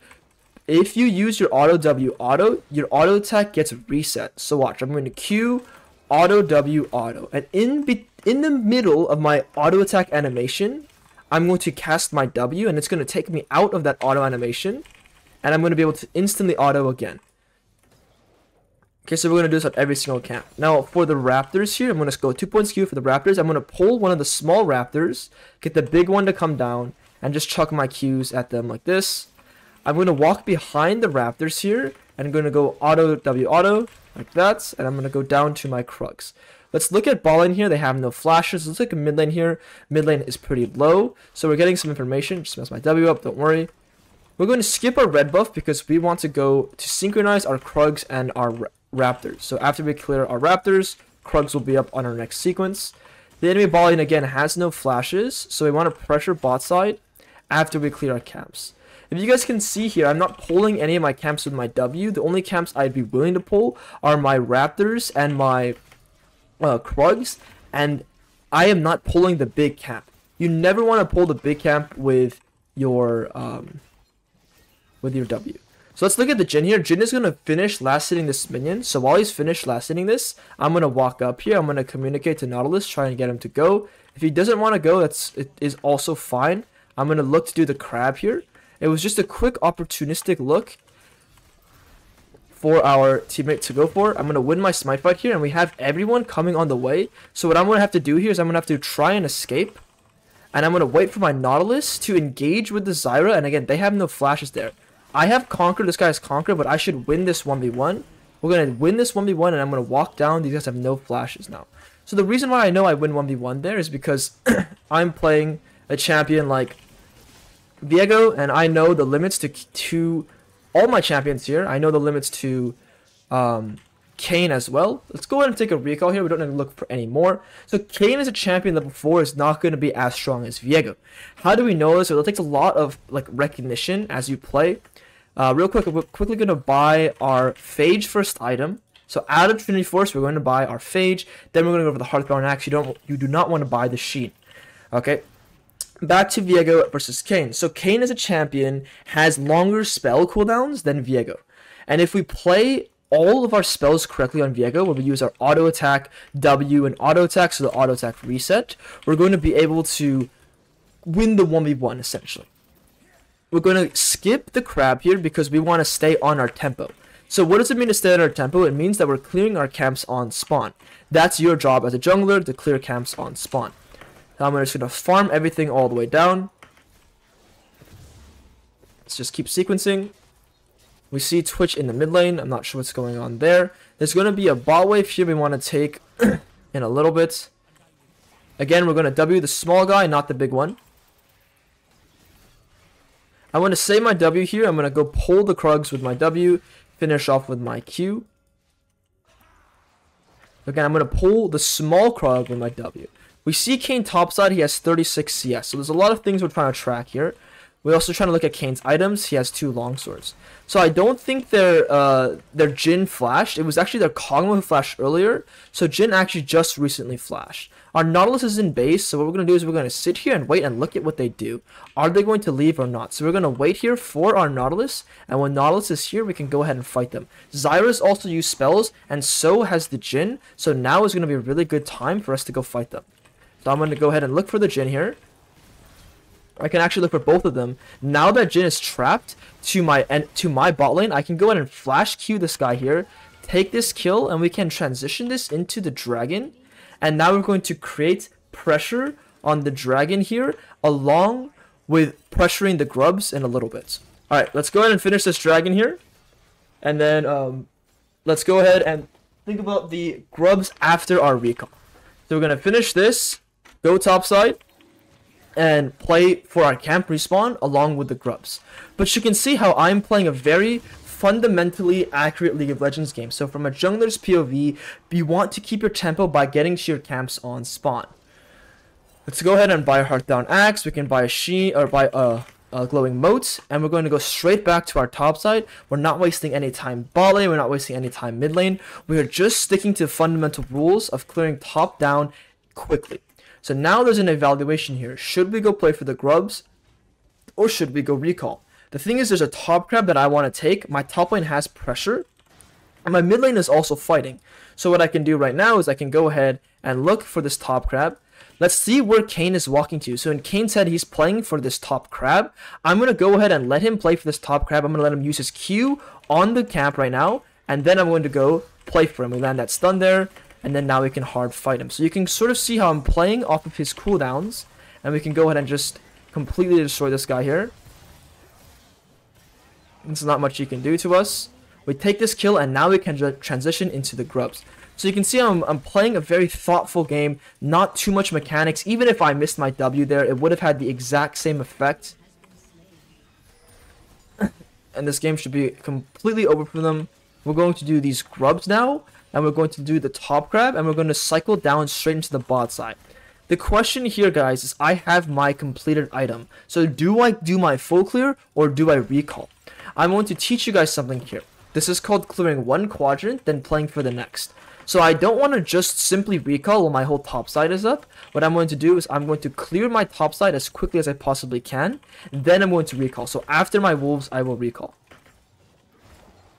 If you use your auto W auto, your auto attack gets reset. So watch, I'm going to Q, auto W auto, and in the middle of my auto attack animation, I'm going to cast my W, and it's going to take me out of that auto animation, and I'm going to be able to instantly auto again. Okay, so we're going to do this on every single camp. Now, for the Raptors here, I'm going to go 2 points Q for the Raptors. I'm going to pull one of the small Raptors, get the big one to come down, and just chuck my Qs at them like this. I'm going to walk behind the Raptors here, and I'm going to go auto W auto, like that, and I'm going to go down to my Krugs. Let's look at bot lane here. They have no flashes. Let's look at mid lane here. Mid lane is pretty low, so we're getting some information. Just mess my W up, don't worry. We're going to skip our red buff because we want to go to synchronize our Krugs and our Raptors. So after we clear our Raptors, Krugs will be up on our next sequence. The enemy bot lane again has no flashes, so we want to pressure bot side after we clear our camps. If you guys can see here, I'm not pulling any of my camps with my W. The only camps I'd be willing to pull are my Raptors and my Krugs, and I am not pulling the big camp. You never want to pull the big camp with your W. So let's look at the Jhin here. Jhin is going to finish last hitting this minion. So while he's finished last hitting this, I'm going to walk up here. I'm going to communicate to Nautilus, try and get him to go. If he doesn't want to go, it is also fine. I'm going to look to do the crab here. It was just a quick opportunistic look for our teammate to go for. I'm going to win my smite fight here, and we have everyone coming on the way. So what I'm going to have to do here is I'm going to have to try and escape. And I'm going to wait for my Nautilus to engage with the Zyra. And again, they have no flashes there. I have Conquer, this guy has Conquer, but I should win this 1v1. We're going to win this 1v1, and I'm going to walk down. These guys have no flashes now. So the reason why I know I win 1v1 there is because I'm playing a champion like VIEGO, and I know the limits to all my champions here. I know the limits to Kayn as well. Let's go ahead and take a recall here. We don't need to look for any more. So Kayn as a champion level 4 is not going to be as strong as VIEGO. How do we know this? Well, it takes a lot of recognition as you play. Real quick, we're quickly going to buy our Phage first item. So out of Trinity Force, we're going to buy our Phage. Then we're going to go for the Hearthbound Axe. You do not want to buy the Sheen. Okay. Back to VIEGO versus Kayn. So Kayn as a champion has longer spell cooldowns than VIEGO. And if we play all of our spells correctly on VIEGO, where we use our auto attack, W, and auto attack, so the auto attack reset, we're going to be able to win the 1v1 essentially. We're going to skip the crab here because we want to stay on our tempo. So what does it mean to stay on our tempo? It means that we're clearing our camps on spawn. That's your job as a jungler, to clear camps on spawn. Now I'm just going to farm everything all the way down. Let's just keep sequencing. We see Twitch in the mid lane. I'm not sure what's going on there. There's going to be a bot wave here we want to take in a little bit. Again, we're going to W the small guy, not the big one. I want to save my W here. I'm going to go pull the Krugs with my W. Finish off with my Q. Again, I'm going to pull the small Krug with my W. We see Kayn topside, he has 36 CS. So there's a lot of things we're trying to track here. We're also trying to look at Kayn's items. He has 2 longswords. So I don't think their Jhin flashed. It was actually their Kog'Maw who flashed earlier. So Jhin actually just recently flashed. Our Nautilus is in base. So what we're going to do is we're going to sit here and wait and look at what they do. Are they going to leave or not? So we're going to wait here for our Nautilus. And when Nautilus is here, we can go ahead and fight them. Zyra's also used spells. And so has the Jhin. So now is going to be a really good time for us to go fight them. So I'm going to go ahead and look for the Jhin here. I can actually look for both of them. Now that Jhin is trapped to my bot lane, I can go ahead and flash Q this guy here, take this kill, and we can transition this into the dragon. And now we're going to create pressure on the dragon here, along with pressuring the grubs in a little bit. Alright, let's go ahead and finish this dragon here. And then let's go ahead and think about the grubs after our recall. So we're going to finish this, go topside, and play for our camp respawn along with the grubs. But you can see how I'm playing a very fundamentally accurate League of Legends game. So from a jungler's POV, you want to keep your tempo by getting to your camps on spawn. Let's go ahead and buy a Heartdown Axe. We can buy a Sheen or buy a glowing moat, and we're going to go straight back to our top side. We're not wasting any time bot lane, we're not wasting any time mid lane. We are just sticking to fundamental rules of clearing top down quickly. So now there's an evaluation here. Should we go play for the grubs, or should we go recall? The thing is, there's a top crab that I want to take. My top lane has pressure, and my mid lane is also fighting. So what I can do right now is I can go ahead and look for this top crab. Let's see where Kane is walking to. So in Kane's head, he's playing for this top crab. I'm going to go ahead and let him play for this top crab. I'm going to let him use his Q on the camp right now. And then I'm going to go play for him. We land that stun there. And then now we can hard fight him. So you can sort of see how I'm playing off of his cooldowns. And we can go ahead and just completely destroy this guy here. There's not much he can do to us. We take this kill, and now we can transition into the grubs. So you can see I'm playing a very thoughtful game, not too much mechanics. Even if I missed my W there, it would have had the exact same effect. And this game should be completely over for them. We're going to do these grubs now, and we're going to do the top crab, and we're going to cycle down straight into the bot side. The question here, guys, is I have my completed item. So do I do my full clear, or do I recall? I'm going to teach you guys something here. This is called clearing one quadrant, then playing for the next. So I don't want to just simply recall while my whole top side is up. What I'm going to do is I'm going to clear my top side as quickly as I possibly can. Then I'm going to recall. So after my wolves, I will recall.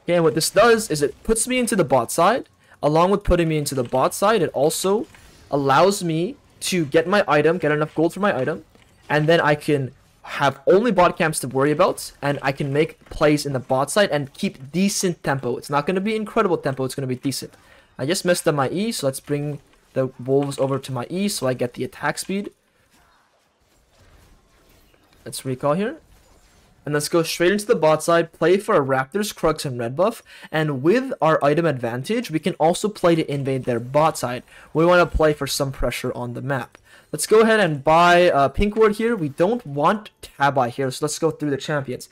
Okay, and what this does is it puts me into the bot side. Along with putting me into the bot side, it also allows me to get my item, get enough gold for my item. And then I can have only bot camps to worry about, and I can make plays in the bot side and keep decent tempo. It's not going to be incredible tempo, it's going to be decent. I just messed up my E, so let's bring the wolves over to my E so I get the attack speed. Let's recall here. And let's go straight into the bot side, play for a Raptors, Krugs, and red buff. And with our item advantage, we can also play to invade their bot side. We want to play for some pressure on the map. Let's go ahead and buy pink ward here. We don't want Tabi here, so let's go through the champions.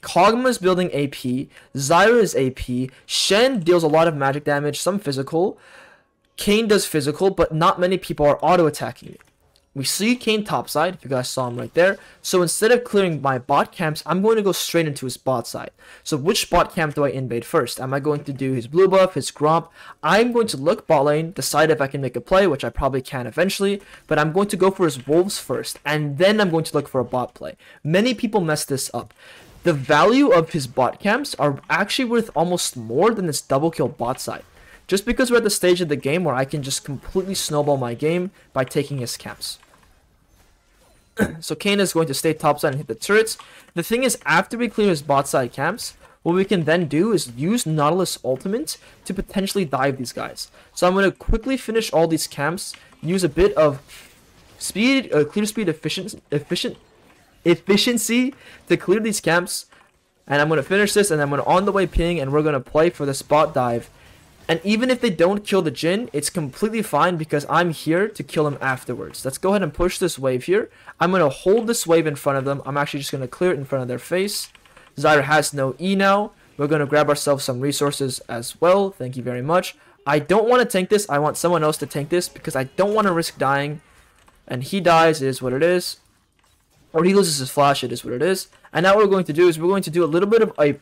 Kog'Maw is building AP, Zyra is AP, Shen deals a lot of magic damage, some physical, Kane does physical, but not many people are auto-attacking me. We see Kane topside, if you guys saw him right there, so instead of clearing my bot camps, I'm going to go straight into his bot side. So which bot camp do I invade first? Am I going to do his blue buff, his Gromp? I'm going to look bot lane, decide if I can make a play, which I probably can eventually, but I'm going to go for his wolves first, and then I'm going to look for a bot play. Many people mess this up. The value of his bot camps are actually worth almost more than this double kill bot side. Just because we're at the stage of the game where I can just completely snowball my game by taking his camps. So Kane is going to stay topside and hit the turrets. The thing is, after we clear his bot side camps, what we can then do is use Nautilus ultimate to potentially dive these guys. So I'm going to quickly finish all these camps, use a bit of speed, clear speed efficiency to clear these camps, and I'm going to finish this, and I'm going to on the way ping, and we're going to play for the spot dive. And even if they don't kill the Jhin, it's completely fine because I'm here to kill him afterwards. Let's go ahead and push this wave here. I'm going to hold this wave in front of them. I'm actually just going to clear it in front of their face. Zyra has no E now. We're going to grab ourselves some resources as well. Thank you very much. I don't want to tank this. I want someone else to tank this because I don't want to risk dying. And he dies, it is what it is. Or he loses his flash, it is what it is. And now what we're going to do is we're going to do a little bit of a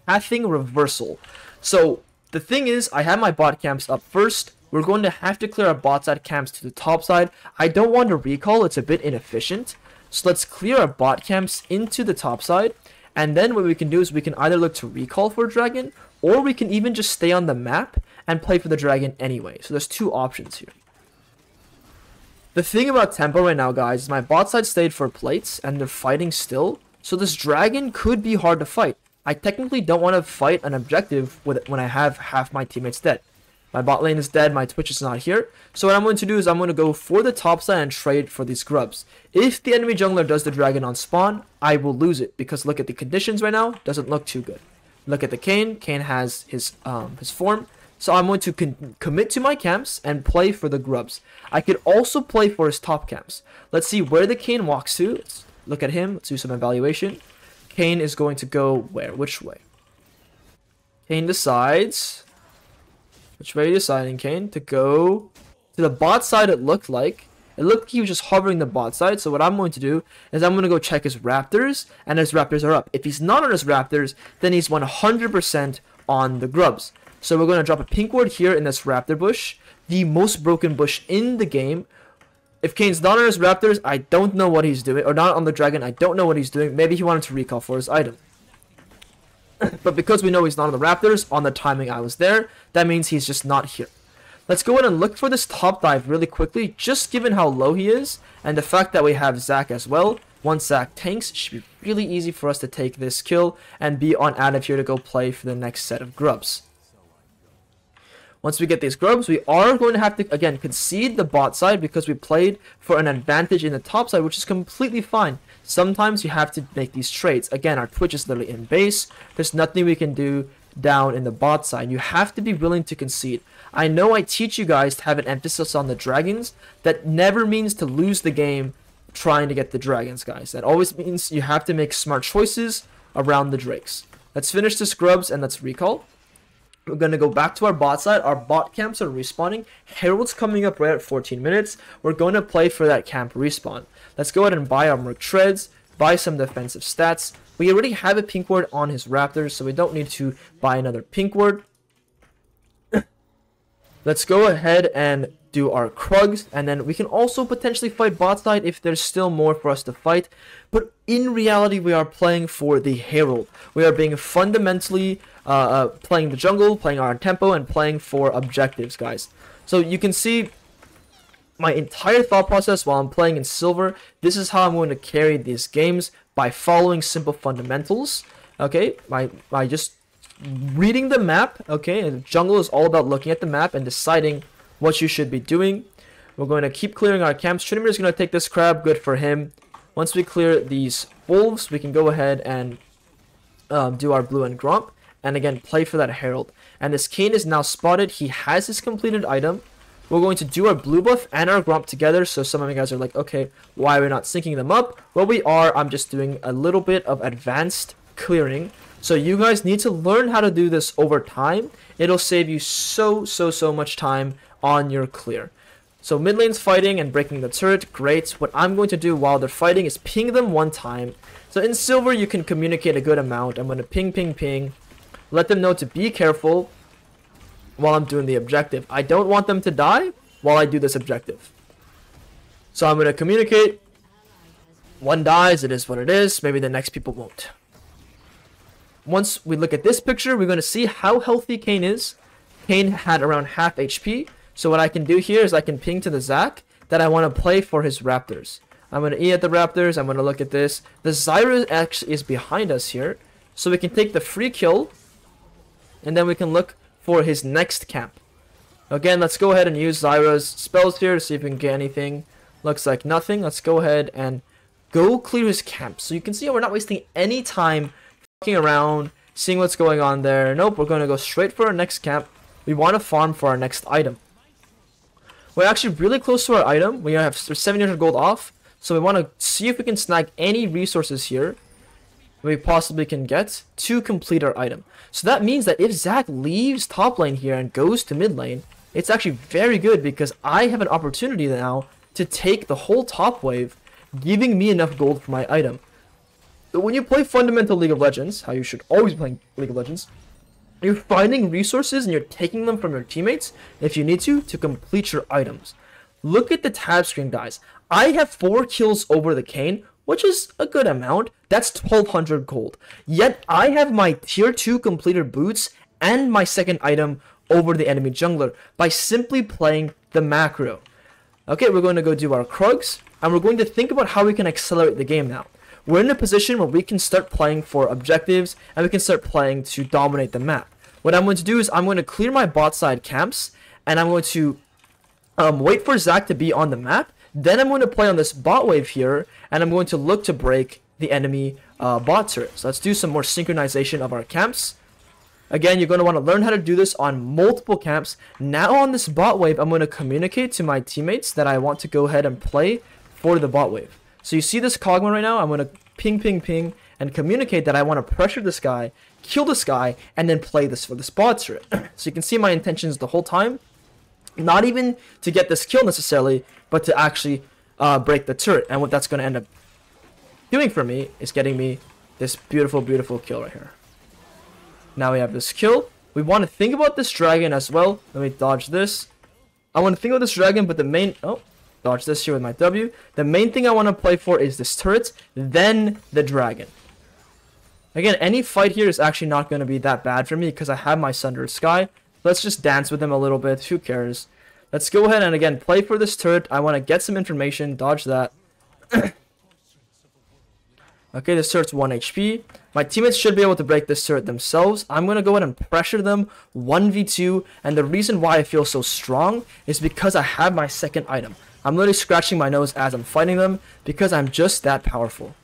pathing reversal. So the thing is, I have my bot camps up first. We're going to have to clear our bot side camps to the top side. I don't want to recall, it's a bit inefficient. So let's clear our bot camps into the top side. And then what we can do is we can either look to recall for a dragon, or we can even just stay on the map and play for the dragon anyway. So there's two options here. The thing about tempo right now, guys, is my bot side stayed for plates and they're fighting still. So this dragon could be hard to fight. I technically don't want to fight an objective when I have half my teammates dead. My bot lane is dead. My Twitch is not here. So what I'm going to do is I'm going to go for the top side and trade for these grubs. If the enemy jungler does the dragon on spawn, I will lose it because look at the conditions right now. Doesn't look too good. Look at the Kayn. Kayn has his form. So I'm going to commit to my camps and play for the grubs. I could also play for his top camps. Let's see where the Kayn walks to. Let's look at him. Let's do some evaluation. Kayn is going to go where? Which way? Kayn decides. Which way are you deciding, Kayn? To go to the bot side, it looked like. It looked like he was just hovering the bot side. So what I'm going to do is I'm going to go check his Raptors. And his Raptors are up. If he's not on his Raptors, then he's 100% on the grubs. So we're going to drop a pink ward here in this Raptor bush. The most broken bush in the game. If Kayn's not on his Raptors, I don't know what he's doing. Or not on the dragon, I don't know what he's doing. Maybe he wanted to recall for his item. But because we know he's not on the Raptors, on the timing I was there, that means he's just not here. Let's go ahead and look for this top dive really quickly, just given how low he is, and the fact that we have Zac as well. Once Zac tanks, it should be really easy for us to take this kill and be on out of here to go play for the next set of grubs. Once we get these grubs, we are going to have to, again, concede the bot side because we played for an advantage in the top side, which is completely fine. Sometimes you have to make these trades. Again, our Twitch is literally in base. There's nothing we can do down in the bot side. You have to be willing to concede. I know I teach you guys to have an emphasis on the dragons. That never means to lose the game trying to get the dragons, guys. That always means you have to make smart choices around the drakes. Let's finish this grubs and let's recall. We're going to go back to our bot side. Our bot camps are respawning. Herald's coming up right at 14 minutes. We're going to play for that camp respawn. Let's go ahead and buy our Merc Treads, buy some defensive stats. We already have a pink ward on his Raptors, so we don't need to buy another pink ward. Let's go ahead and do our Krugs, and then we can also potentially fight bot side if there's still more for us to fight. But in reality, we are playing for the Herald. We are being fundamentally playing the jungle, playing our tempo, and playing for objectives, guys. So you can see my entire thought process while I'm playing in silver. This is how I'm going to carry these games, by following simple fundamentals. Okay, by just reading the map. Okay, and jungle is all about looking at the map and deciding what you should be doing. We're going to keep clearing our camps. Trinimir is going to take this crab. Good for him. Once we clear these wolves, we can go ahead and do our blue and gromp. And again, play for that Herald. And this Kayn is now spotted. He has his completed item. We're going to do our blue buff and our gromp together. So some of you guys are like, okay, why are we not syncing them up? Well, we are. I'm just doing a little bit of advanced clearing. So you guys need to learn how to do this over time. It'll save you so much time on your clear. So mid lane's fighting and breaking the turret. Great. What I'm going to do while they're fighting is ping them one time. So in silver, you can communicate a good amount. I'm going to ping. Let them know to be careful while I'm doing the objective. I don't want them to die while I do this objective. So I'm going to communicate. One dies, it is what it is. Maybe the next people won't. Once we look at this picture, we're going to see how healthy Kayn is. Kayn had around half HP. So what I can do here is I can ping to the Zac that I want to play for his Raptors. I'm going to E at the Raptors. I'm going to look at this. The Zyra actually is behind us here. So we can take the free kill. And then we can look for his next camp. Again, let's go ahead and use Zyra's spells here to see if we can get anything. Looks like nothing. Let's go ahead and go clear his camp. So you can see we're not wasting any time fucking around, seeing what's going on there. Nope, we're going to go straight for our next camp. We want to farm for our next item. We're actually really close to our item. We have 700 gold off. So we want to see if we can snag any resources here we possibly can get to complete our item. So that means that if Zac leaves top lane here and goes to mid lane, it's actually very good because I have an opportunity now to take the whole top wave, giving me enough gold for my item. But when you play fundamental League of Legends, how you should always play League of Legends, you're finding resources and you're taking them from your teammates if you need to complete your items. Look at the tab screen, guys. I have 4 kills over the Kayn, which is a good amount. That's 1200 gold. Yet I have my tier 2 completed boots and my second item over the enemy jungler by simply playing the macro. Okay, we're going to go do our Krugs, and we're going to think about how we can accelerate the game now. We're in a position where we can start playing for objectives, and we can start playing to dominate the map. What I'm going to do is I'm going to clear my bot side camps, and I'm going to wait for Zac to be on the map. Then I'm going to play on this bot wave here, and I'm going to look to break the enemy bot turret. So let's do some more synchronization of our camps. Again, you're going to want to learn how to do this on multiple camps. Now on this bot wave, I'm going to communicate to my teammates that I want to go ahead and play for the bot wave. So you see this Kog'Maw right now, I'm going to ping, ping, ping, and communicate that I want to pressure this guy, kill this guy, and then play this for the bot turret. So you can see my intentions the whole time. Not even to get this kill necessarily, but to actually break the turret. And what that's going to end up doing for me is getting me this beautiful, beautiful kill right here. Now we have this kill. We want to think about this dragon as well. Let me dodge this. I want to think about this dragon, but the main... Oh, dodge this here with my W. The main thing I want to play for is this turret, then the dragon. Again, any fight here is actually not going to be that bad for me because I have my Sundered Sky. Let's just dance with him a little bit. Who cares? Let's go ahead and, again, play for this turret. I want to get some information. Dodge that. Okay, this turret's 1 HP. My teammates should be able to break this turret themselves. I'm going to go ahead and pressure them 1v2. And the reason why I feel so strong is because I have my second item. I'm literally scratching my nose as I'm fighting them because I'm just that powerful.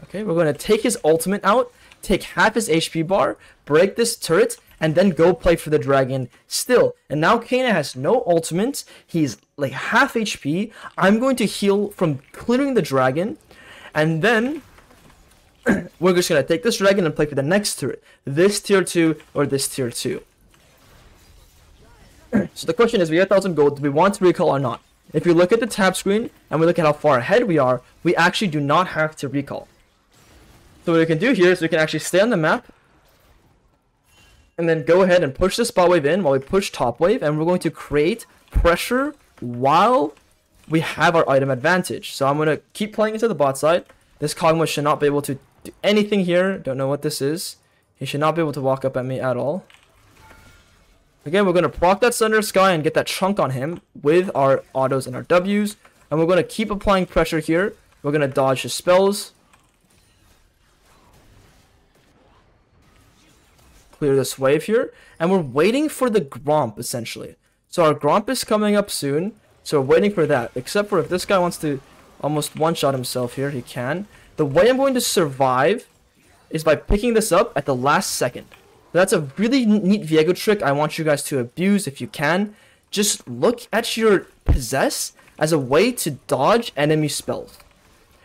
Okay, we're going to take his ultimate out, take half his HP bar, break this turret, and then go play for the dragon still. And now Kana has no ultimate. He's like half HP. I'm going to heal from clearing the dragon. And then we're just going to take this dragon and play for the next turret. This tier 2 or this tier 2. So the question is, we have 1,000 gold. Do we want to recall or not? If you look at the tab screen and we look at how far ahead we are, we actually do not have to recall. So what we can do here is we can actually stay on the map and then go ahead and push this bot wave in while we push top wave, and we're going to create pressure while we have our item advantage. So I'm going to keep playing into the bot side. This Kog'Maw should not be able to do anything here. Don't know what this is. He should not be able to walk up at me at all. Again, we're going to proc that Sundered Sky and get that chunk on him with our autos and our Ws. And we're going to keep applying pressure here. We're going to dodge his spells. Clear this wave here, and we're waiting for the Gromp essentially. So our Gromp is coming up soon, so we're waiting for that. Except for if this guy wants to almost one-shot himself here, he can. The way I'm going to survive is by picking this up at the last second. That's a really neat VIEGO trick I want you guys to abuse if you can. Just look at your possess as a way to dodge enemy spells.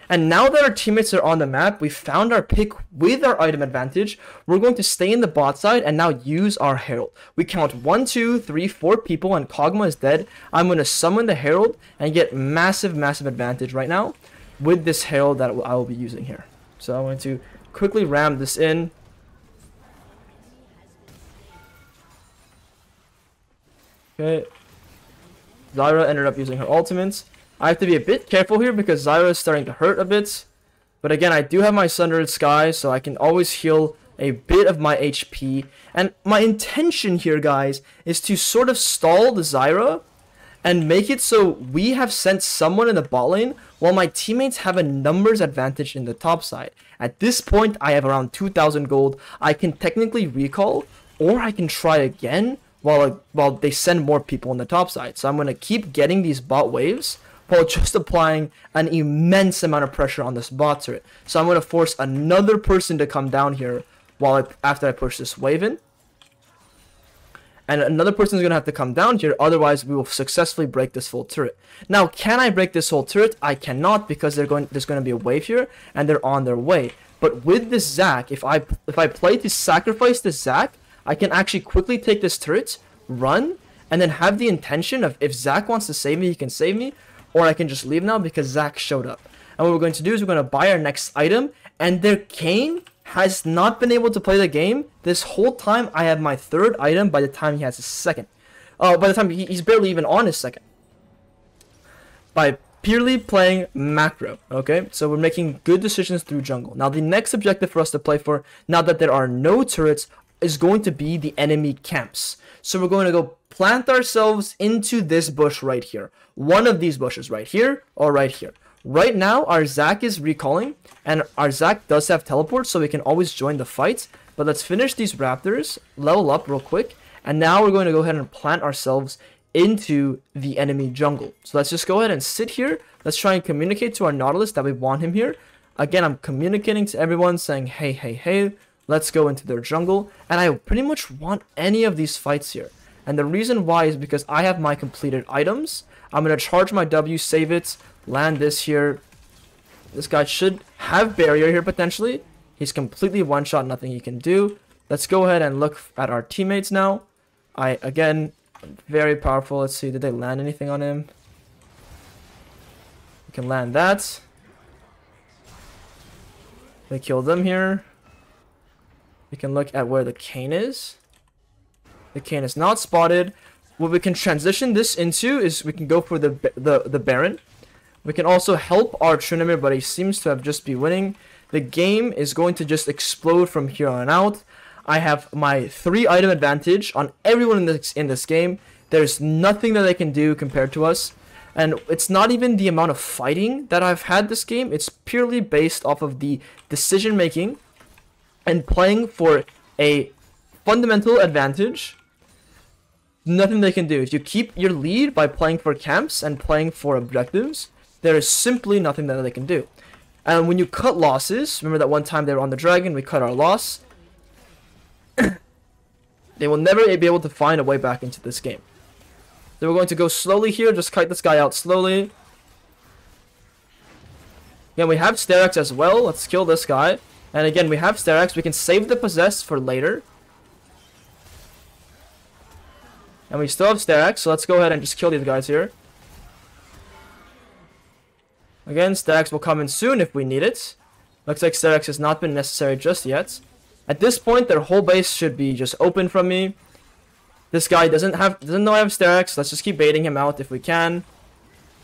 And now that our teammates are on the map, we found our pick with our item advantage. We're going to stay in the bot side and now use our Herald. We count 1, 2, 3, 4 people and Kog'Maw is dead. I'm going to summon the Herald and get massive, massive advantage right now with this Herald that I will be using here. So I'm going to quickly ram this in. Okay. Zyra ended up using her ultimates. I have to be a bit careful here because Zyra is starting to hurt a bit. But again, I do have my Sundered Sky, so I can always heal a bit of my HP. And my intention here, guys, is to sort of stall the Zyra and make it so we have sent someone in the bot lane while my teammates have a numbers advantage in the top side. At this point, I have around 2,000 gold. I can technically recall, or I can try again while they send more people on the top side. So I'm going to keep getting these bot waves while just applying an immense amount of pressure on this bot turret. So I'm going to force another person to come down here after I push this wave in. And another person is going to have to come down here, otherwise we will successfully break this full turret. Now, can I break this whole turret? I cannot, because there's going to be a wave here, and they're on their way. But with this Zac, if I play to sacrifice this Zac, I can actually quickly take this turret, run, and then have the intention of if Zac wants to save me, he can save me, or I can just leave now because Zac showed up. And what we're going to do is we're going to buy our next item, and their Kayn has not been able to play the game. This whole time, I have my third item by the time he has his second. By the time he's barely even on his second. By purely playing macro, okay? So we're making good decisions through jungle. Now, the next objective for us to play for, now that there are no turrets, is going to be the enemy camps. So we're going to go plant ourselves into this bush right here. One of these bushes right here or right here. Right now, our Zac is recalling, and our Zac does have teleport, so we can always join the fight. But let's finish these raptors, level up real quick, And now we're going to go ahead and plant ourselves into the enemy jungle. So let's just go ahead and sit here. Let's try and communicate to our Nautilus that we want him here. Again, I'm communicating to everyone saying, hey, hey, hey, let's go into their jungle. And I pretty much want any of these fights here. And the reason why is because I have my completed items. I'm going to charge my W, save it, land this here. This guy should have barrier here potentially. He's completely one-shot, nothing he can do. Let's go ahead and look at our teammates now. Again, very powerful. Let's see, did they land anything on him? We can land that. They killed them here. We can look at where the Kayn is. The Kayn is not spotted. What we can transition this into is we can go for the Baron. We can also help our Tryndamere, but he seems to have just be winning. The game is going to just explode from here on out. I have my 3 item advantage on everyone in this game. There's nothing that they can do compared to us. And it's not even the amount of fighting that I've had this game. It's purely based off of the decision making and playing for a fundamental advantage. Nothing they can do. If you keep your lead by playing for camps and playing for objectives, there is simply nothing that they can do. And when you cut losses, remember that one time they were on the dragon, we cut our loss. They will never be able to find a way back into this game. So we're going to go slowly here, just kite this guy out slowly. Again, we have Sterak's as well. Let's kill this guy. And again, we have Sterak's. We can save the Possess for later. And we still have Sterak's, so let's go ahead and just kill these guys here. Again, Sterak's will come in soon if we need it. Looks like Sterak's has not been necessary just yet. At this point, their whole base should be just open from me. This guy doesn't know I have Sterak's. Let's just keep baiting him out if we can.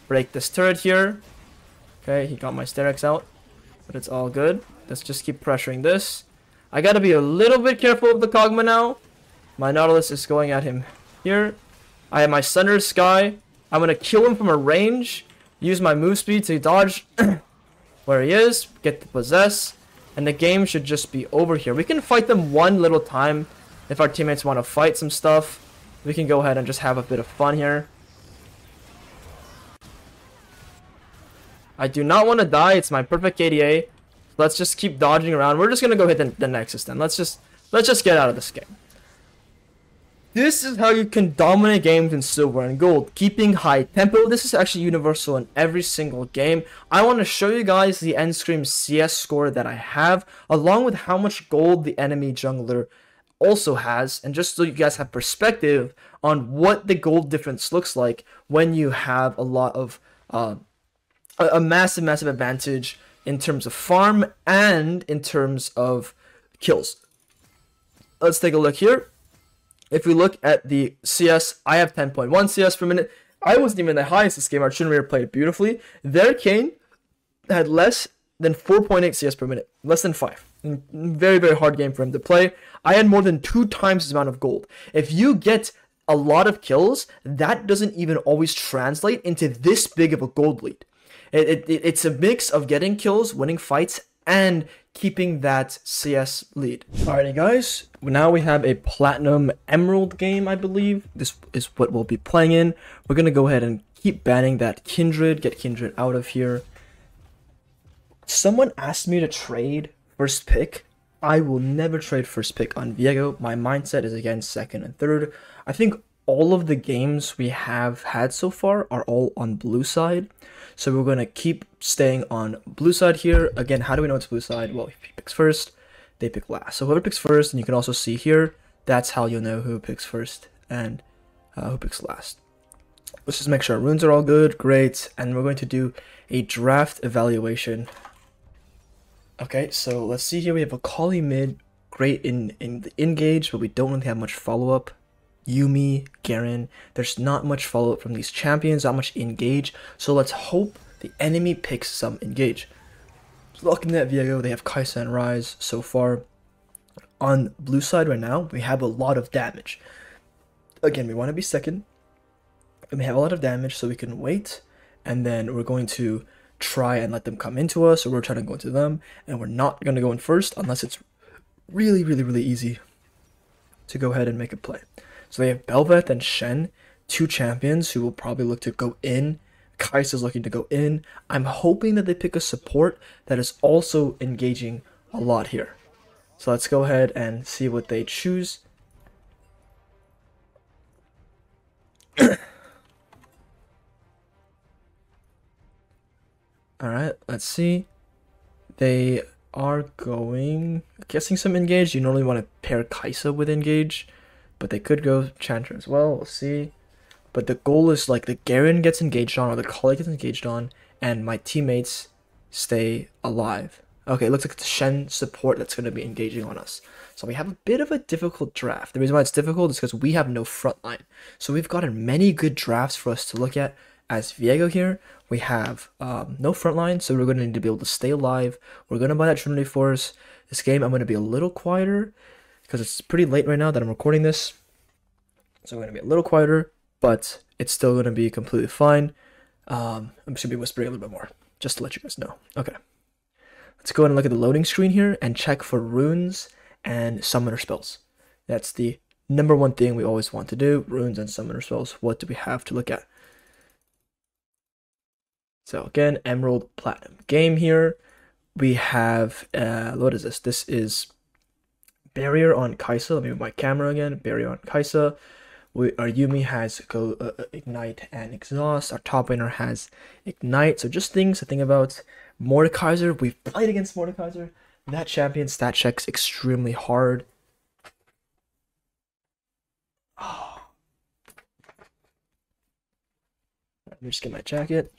Break this turret here. Okay, he got my Sterak's out. But it's all good. Let's just keep pressuring this. I gotta be a little bit careful of the Kog'Maw now. My Nautilus is going at him here. I have my Sunder Sky. I'm gonna kill him from a range. Use my move speed to dodge where he is. Get the Possess. And the game should just be over here. We can fight them one little time. If our teammates want to fight some stuff, we can go ahead and just have a bit of fun here. I do not want to die. It's my perfect KDA. Let's just keep dodging around. We're just going to go hit the Nexus then. Let's just get out of this game. This is how you can dominate games in silver and gold, keeping high tempo. This is actually universal in every single game. I want to show you guys the end screen CS score that I have, along with how much gold the enemy jungler also has, and just so you guys have perspective on what the gold difference looks like when you have a lot of a massive advantage in terms of farm and in terms of kills. Let's take a look here. If we look at the CS, I have 10.1 CS per minute. I wasn't even the highest this game. Our Tryndamere played beautifully. Their Kayn had less than 4.8 CS per minute. Less than 5. Very, very hard game for him to play. I had more than 2 times the amount of gold. If you get a lot of kills, that doesn't even always translate into this big of a gold lead. It's a mix of getting kills, winning fights, and keeping that CS lead. Alrighty guys, now we have a Platinum Emerald game, I believe. This is what we'll be playing in. We're going to go ahead and keep banning that Kindred, get Kindred out of here. Someone asked me to trade first pick. I will never trade first pick on VIEGO. My mindset is again second and third. I think all of the games we have had so far are all on blue side. So we're going to keep staying on blue side here. Again, how do we know it's blue side? Well, if he picks first, they pick last. So whoever picks first, and you can also see here, that's how you'll know who picks first and who picks last. Let's just make sure our runes are all good. Great. And we're going to do a draft evaluation. Okay, so let's see here. We have a Kali mid, great in the engage, but we don't really have much follow-up. Yuumi, Garen, there's not much follow-up from these champions, not much engage, so let's hope the enemy picks some engage. Looking at VIEGO, they have Kai'Sa and Ryze so far. On blue side right now, we have a lot of damage. Again, we want to be second, and we have a lot of damage, so we can wait, and then we're going to try and let them come into us, or we're trying to go into them, and we're not going to go in first unless it's really easy to go ahead and make a play. So they have Bel'Veth and Shen, two champions who will probably look to go in. Kai'Sa's looking to go in. I'm hoping that they pick a support that is also engaging a lot here. So let's go ahead and see what they choose. Alright, let's see. They are going, guessing some engage. You normally want to pair Kai'Sa with engage, but they could go Chanter as well. We'll see. But the goal is like the Garen gets engaged on, or the Kali gets engaged on, and my teammates stay alive. Okay, it looks like it's Shen support that's going to be engaging on us. So we have a bit of a difficult draft. The reason why it's difficult is because we have no frontline. So we've gotten many good drafts for us to look at. As VIEGO here, we have no frontline, so we're going to need to be able to stay alive. We're going to buy that Trinity Force. This game, I'm going to be a little quieter because it's pretty late right now that I'm recording this. So I'm going to be a little quieter, but it's still going to be completely fine. I'm just going to be whispering a little bit more, just to let you guys know. Okay. Let's go ahead and look at the loading screen here and check for runes and summoner spells. That's the number one thing we always want to do, runes and summoner spells. What do we have to look at? So again, Emerald Platinum game here. We have, what is this? This is Barrier on Kai'Sa. Let me move my camera again. Barrier on Kai'Sa. Our Yuumi has Ignite and Exhaust. Our top laner has Ignite. So just things to think about. Mordekaiser, we've played against Mordekaiser. That champion stat checks extremely hard. Oh. Let me just get my jacket.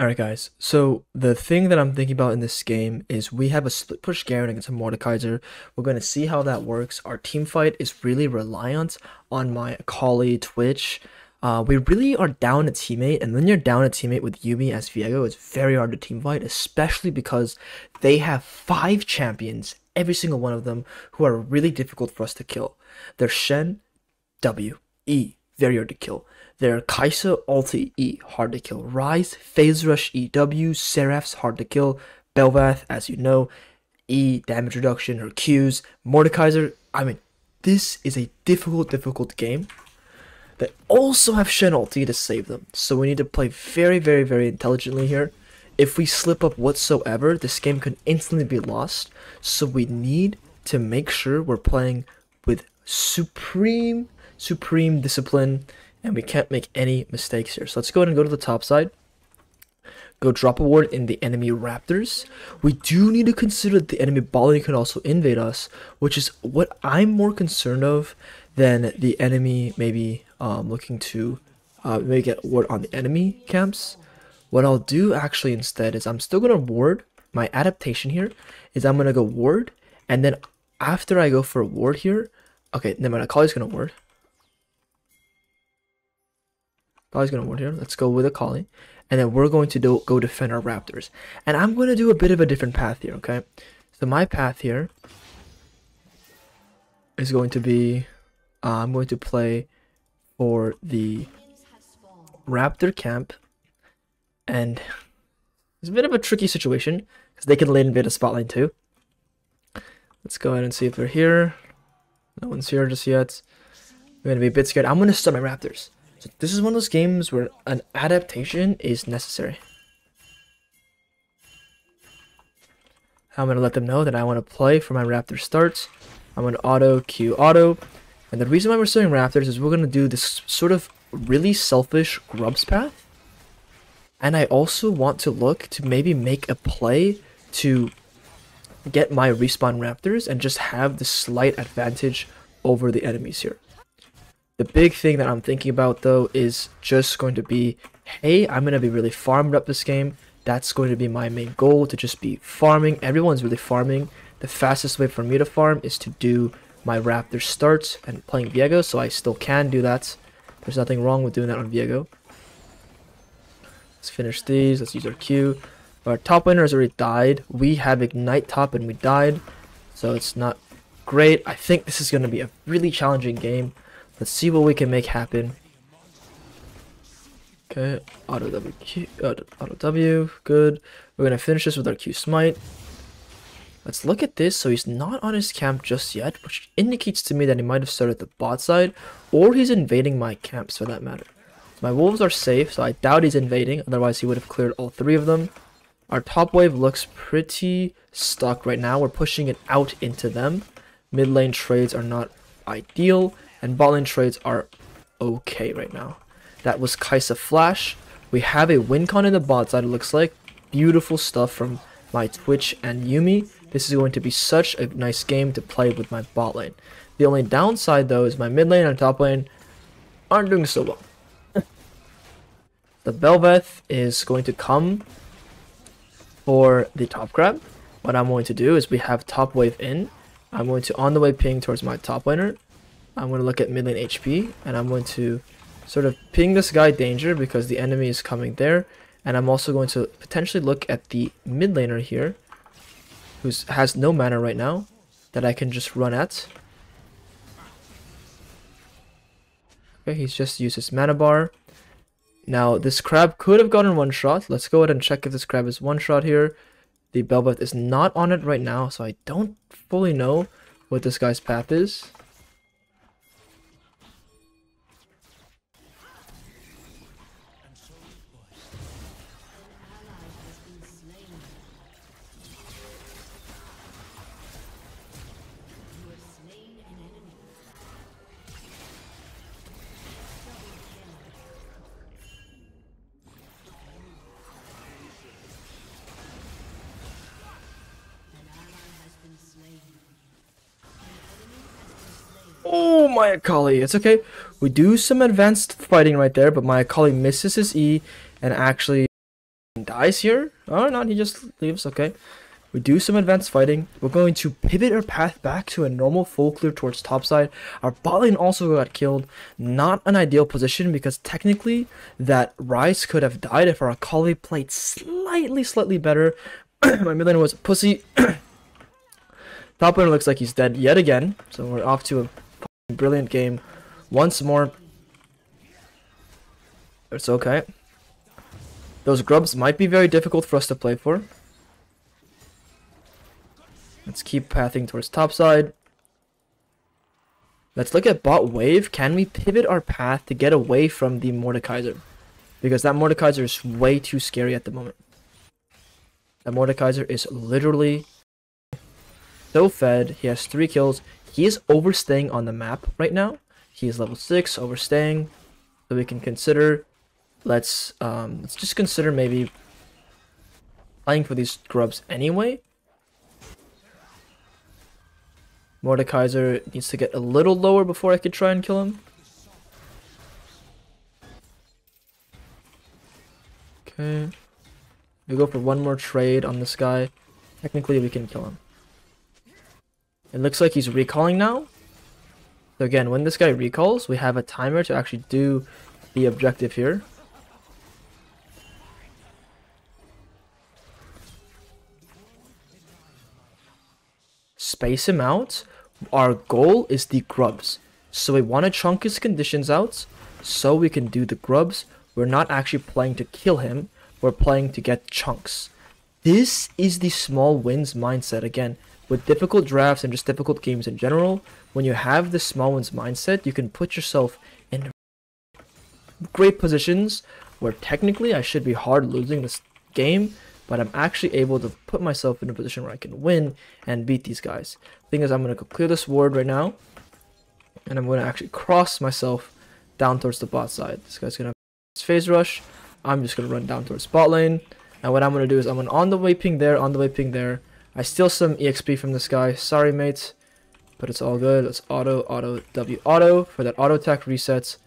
Alright guys, so the thing that I'm thinking about in this game is we have a split push Garen against a Mordekaiser. We're going to see how that works. Our team fight is really reliant on my Akali Twitch. We really are down a teammate, and when you're down a teammate with Yuumi as VIEGO, it's very hard to team fight, especially because they have 5 champions, every single one of them, who are really difficult for us to kill. They're Shen, W, E, very hard to kill. They're Kai'Sa, ulti, E, hard to kill. Ryze, Phase Rush, E, W, Seraph's hard to kill. Bel'Veth, as you know, E, damage reduction, her Qs. Mordekaiser, I mean, this is a difficult game. They also have Shen ulti to save them, so we need to play very intelligently here. If we slip up whatsoever, this game could instantly be lost, so we need to make sure we're playing with supreme discipline, and we can't make any mistakes here. So let's go ahead and go to the top side. Go drop a ward in the enemy Raptors. We do need to consider that the enemy bot lane can also invade us, which is what I'm more concerned of than the enemy maybe looking to maybe get a ward on the enemy camps. What I'll do actually instead is I'm still going to ward. My adaptation here is I'm going to go ward, and then after I go for a ward here, okay, never mind, Akali's going to ward. Akali's going to ward here. Let's go with Akali. And then we're going to go defend our Raptors. And I'm going to do a bit of a different path here, okay? So my path here is going to be, I'm going to play for the Raptor camp. And it's a bit of a tricky situation, because they can lane invade a spot lane too. Let's go ahead and see if they're here. No one's here just yet. I'm going to be a bit scared. I'm going to start my Raptors. So this is one of those games where an adaptation is necessary. I'm going to let them know that I want to play for my Raptor starts. I'm going to auto, Q, auto. And the reason why we're starting Raptors is we're going to do this sort of really selfish Grubs path. And I also want to look to maybe make a play to get my respawn Raptors and just have the slight advantage over the enemies here. The big thing that I'm thinking about though is just going to be, hey, I'm going to be really farmed up this game. That's going to be my main goal, to just be farming. Everyone's really farming. The fastest way for me to farm is to do my Raptor starts and playing VIEGO, so I still can do that. There's nothing wrong with doing that on VIEGO. Let's finish these. Let's use our Q. Our top laner has already died. We have Ignite top and we died, so it's not great. I think this is going to be a really challenging game. Let's see what we can make happen. Okay, auto W, auto W, good. We're going to finish this with our Q smite. Let's look at this. So he's not on his camp just yet, which indicates to me that he might have started the bot side, or he's invading my camps for that matter. My wolves are safe, so I doubt he's invading, otherwise he would have cleared all 3 of them. Our top wave looks pretty stuck right now. We're pushing it out into them. Mid lane trades are not ideal, and bot lane trades are okay right now. That was Kai'Sa Flash. We have a win con in the bot side, it looks like. Beautiful stuff from my Twitch and Yuumi. This is going to be such a nice game to play with my bot lane. The only downside though is my mid lane and top lane aren't doing so well. The Bel'Veth is going to come for the top grab. What I'm going to do is we have top wave in. I'm going to on the way ping towards my top laner. I'm going to look at mid lane HP, and I'm going to sort of ping this guy danger because the enemy is coming there. And I'm also going to potentially look at the mid laner here, who has no mana right now, that I can just run at. Okay, he's just used his mana bar. Now, this crab could have gotten one shot. Let's go ahead and check if this crab is one shot here. The Bel'Veth is not on it right now, so I don't fully know what this guy's path is. Oh, my Akali. It's okay. We do some advanced fighting right there, but my Akali misses his E and actually dies here. Oh, no, he just leaves. Okay. We do some advanced fighting. We're going to pivot our path back to a normal full clear towards topside. Our bot lane also got killed. Not an ideal position because technically that Ryze could have died if our Akali played slightly better. My mid lane was a pussy. Top laner looks like he's dead yet again. So we're off to a brilliant game once more. It's okay. Those grubs might be very difficult for us to play for. Let's keep pathing towards topside. Let's look at bot wave. Can we pivot our path to get away from the Mordekaiser? Because that Mordekaiser is way too scary at the moment. That Mordekaiser is literally so fed. He has 3 kills. He is overstaying on the map right now. He is level 6, overstaying. So we can consider, let's just consider maybe playing for these grubs anyway. Mordekaiser needs to get a little lower before I could try and kill him. Okay. We go for one more trade on this guy. Technically, we can kill him. It looks like he's recalling now. So again, when this guy recalls, we have a timer to actually do the objective here. Space him out. Our goal is the grubs. So we want to chunk his conditions out so we can do the grubs. We're not actually playing to kill him. We're playing to get chunks. This is the small wins mindset. Again, with difficult drafts and just difficult games in general, when you have the small wins mindset, you can put yourself in great positions where technically I should be hard losing this game, but I'm actually able to put myself in a position where I can win and beat these guys. Thing is, I'm going to go clear this ward right now, and I'm going to actually cross myself down towards the bot side. This guy's going to have his phase rush. I'm just going to run down towards bot lane, and what I'm going to do is I'm going to on the way ping there, on the way ping there. I steal some EXP from this guy. Sorry, mates, but it's all good. Let's auto W auto for that auto attack resets.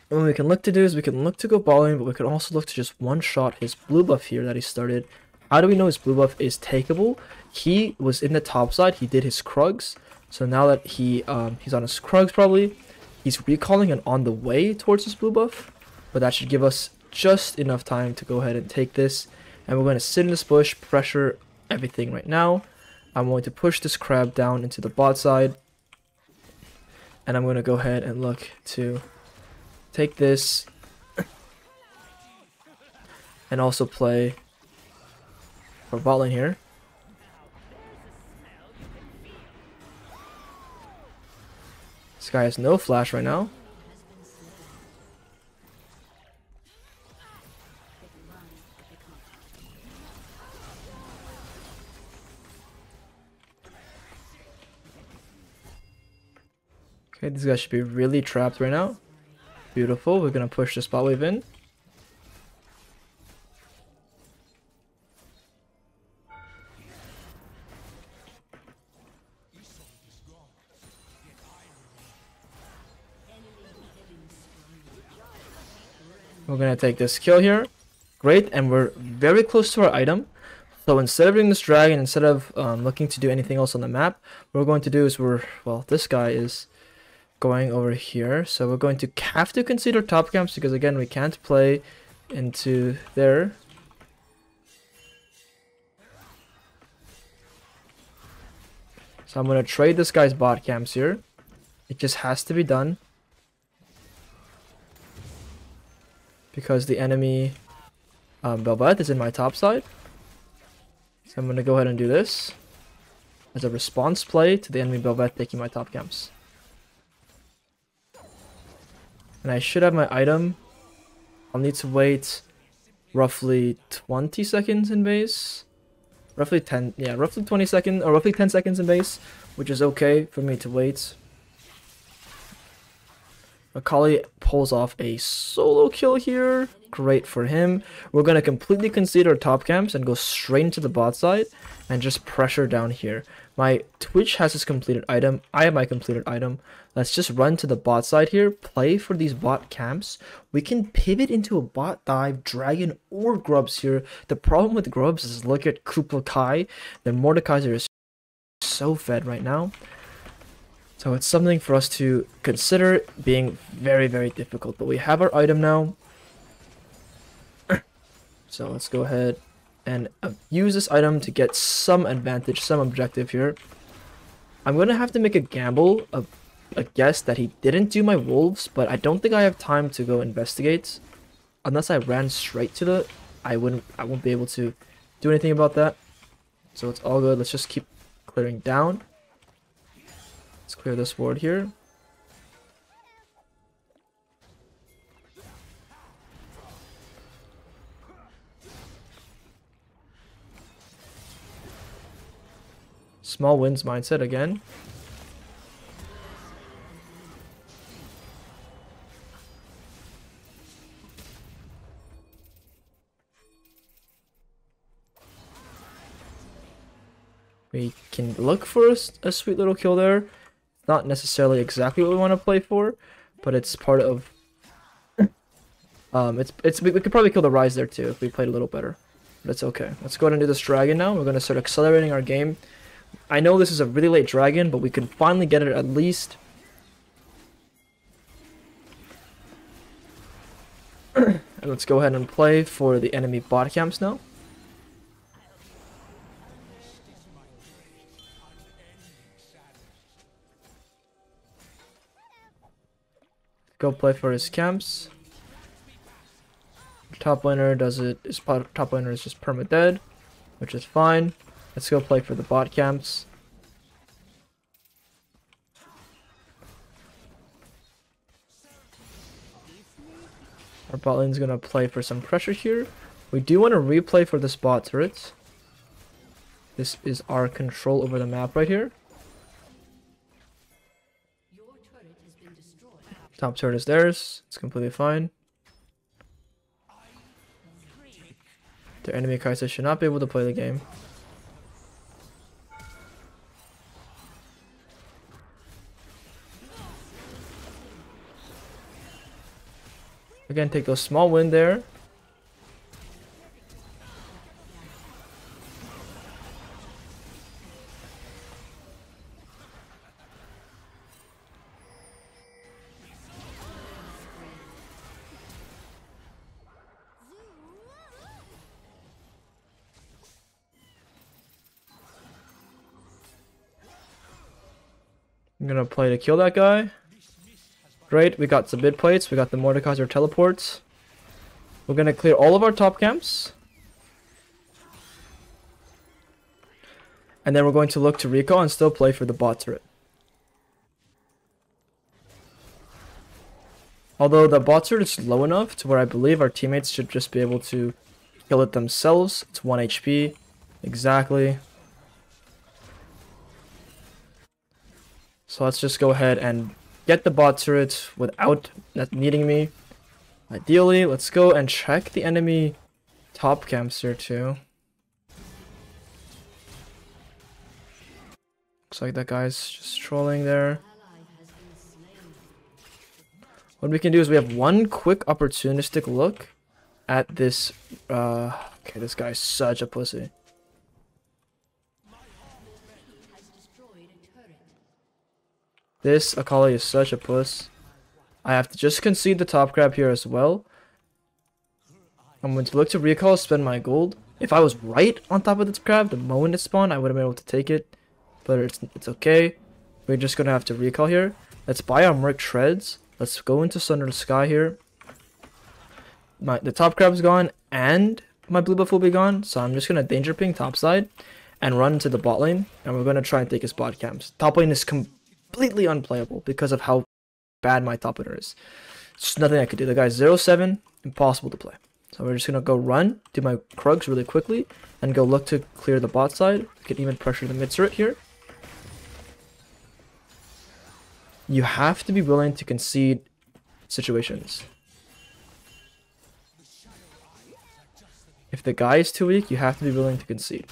And what we can look to do is we can look to go bot lane, but we can also look to just one-shot his blue buff here that he started. How do we know his blue buff is takeable? He was in the top side. He did his Krugs. So now that he's on his Krugs probably, he's recalling and on the way towards his blue buff. But that should give us just enough time to go ahead and take this. And we're going to sit in this bush, pressure everything right now. I'm going to push this crab down into the bot side. And I'm going to go ahead and look to take this and also play for bot lane here. This guy has no flash right now. Okay, these guys should be really trapped right now. Beautiful. We're gonna push the spot wave in. We're gonna take this kill here. Great, and we're very close to our item. So instead of doing this dragon, instead of looking to do anything else on the map, what we're going to do is well, this guy is going over here. So we're going to have to consider top camps because again, we can't play into there. So I'm going to trade this guy's bot camps here. It just has to be done. Because the enemy Bel'Veth is in my top side. So I'm going to go ahead and do this as a response play to the enemy Bel'Veth taking my top camps. And I should have my item. I'll need to wait roughly 20 seconds in base. Roughly 20 seconds or roughly 10 seconds in base, which is okay for me to wait. Akali pulls off a solo kill here. Great for him. We're going to completely concede our top camps and go straight into the bot side and just pressure down here. My Twitch has his completed item. I have my completed item. Let's just run to the bot side here. Play for these bot camps. We can pivot into a bot dive, dragon, or grubs here. The problem with grubs is look at Kublai Kai. The Mordekaiser is so fed right now. So it's something for us to consider being very, very difficult. But we have our item now. So let's go ahead and use this item to get some advantage, some objective here. I'm going to have to make a gamble, a guess that he didn't do my wolves, but I don't think I have time to go investigate. Unless I ran straight to the... I won't be able to do anything about that. So it's all good. Let's just keep clearing down. Let's clear this board here. Small wins mindset again. We can look for a sweet little kill there. Not necessarily exactly what we want to play for, but it's part of. We could probably kill the Rise there too if we played a little better, but it's okay. Let's go ahead and do this dragon now. We're gonna start accelerating our game. I know this is a really late dragon, but we can finally get it at least. And let's go ahead and play for the enemy bot camps now. Go play for his camps. Top laner does it. His top laner is just perma dead, which is fine. Let's go play for the bot camps. Our bot lane's gonna play for some pressure here. We do want to replay for this bot turret. This is our control over the map right here. Top turret is theirs. It's completely fine. Their enemy Kai'Sa should not be able to play the game. Again, take those small win there. I'm gonna play to kill that guy. Great, we got some mid plates, we got the Mordekaiser teleports. We're gonna clear all of our top camps. And then we're going to look to recall and still play for the bot turret. Although the bot turret is low enough to where I believe our teammates should just be able to kill it themselves. It's 1 HP. Exactly. So let's just go ahead and get the bot turret without needing me. Ideally, let's go and check the enemy top camps here too. Looks like that guy's just trolling there. What we can do is we have one quick opportunistic look at this. Okay, this guy's such a pussy. This Akali is such a puss. I have to just concede the top grab here as well. I'm going to look to recall, spend my gold. If I was right on top of this grab, the moment it spawned, I would have been able to take it. But it's okay. We're just going to have to recall here. Let's buy our Merc Treads. Let's go into Sunder the Sky here. The top grab's gone and my blue buff will be gone. So I'm just going to danger ping topside and run into the bot lane. And we're going to try and take his bot camps. Top lane is completely unplayable because of how bad my top laner is. Just nothing I could do. The guy's 0-7, impossible to play. So we're just going to go run, do my Krugs really quickly, and go look to clear the bot side. We can even pressure the mid turret here. You have to be willing to concede situations. If the guy is too weak, you have to be willing to concede.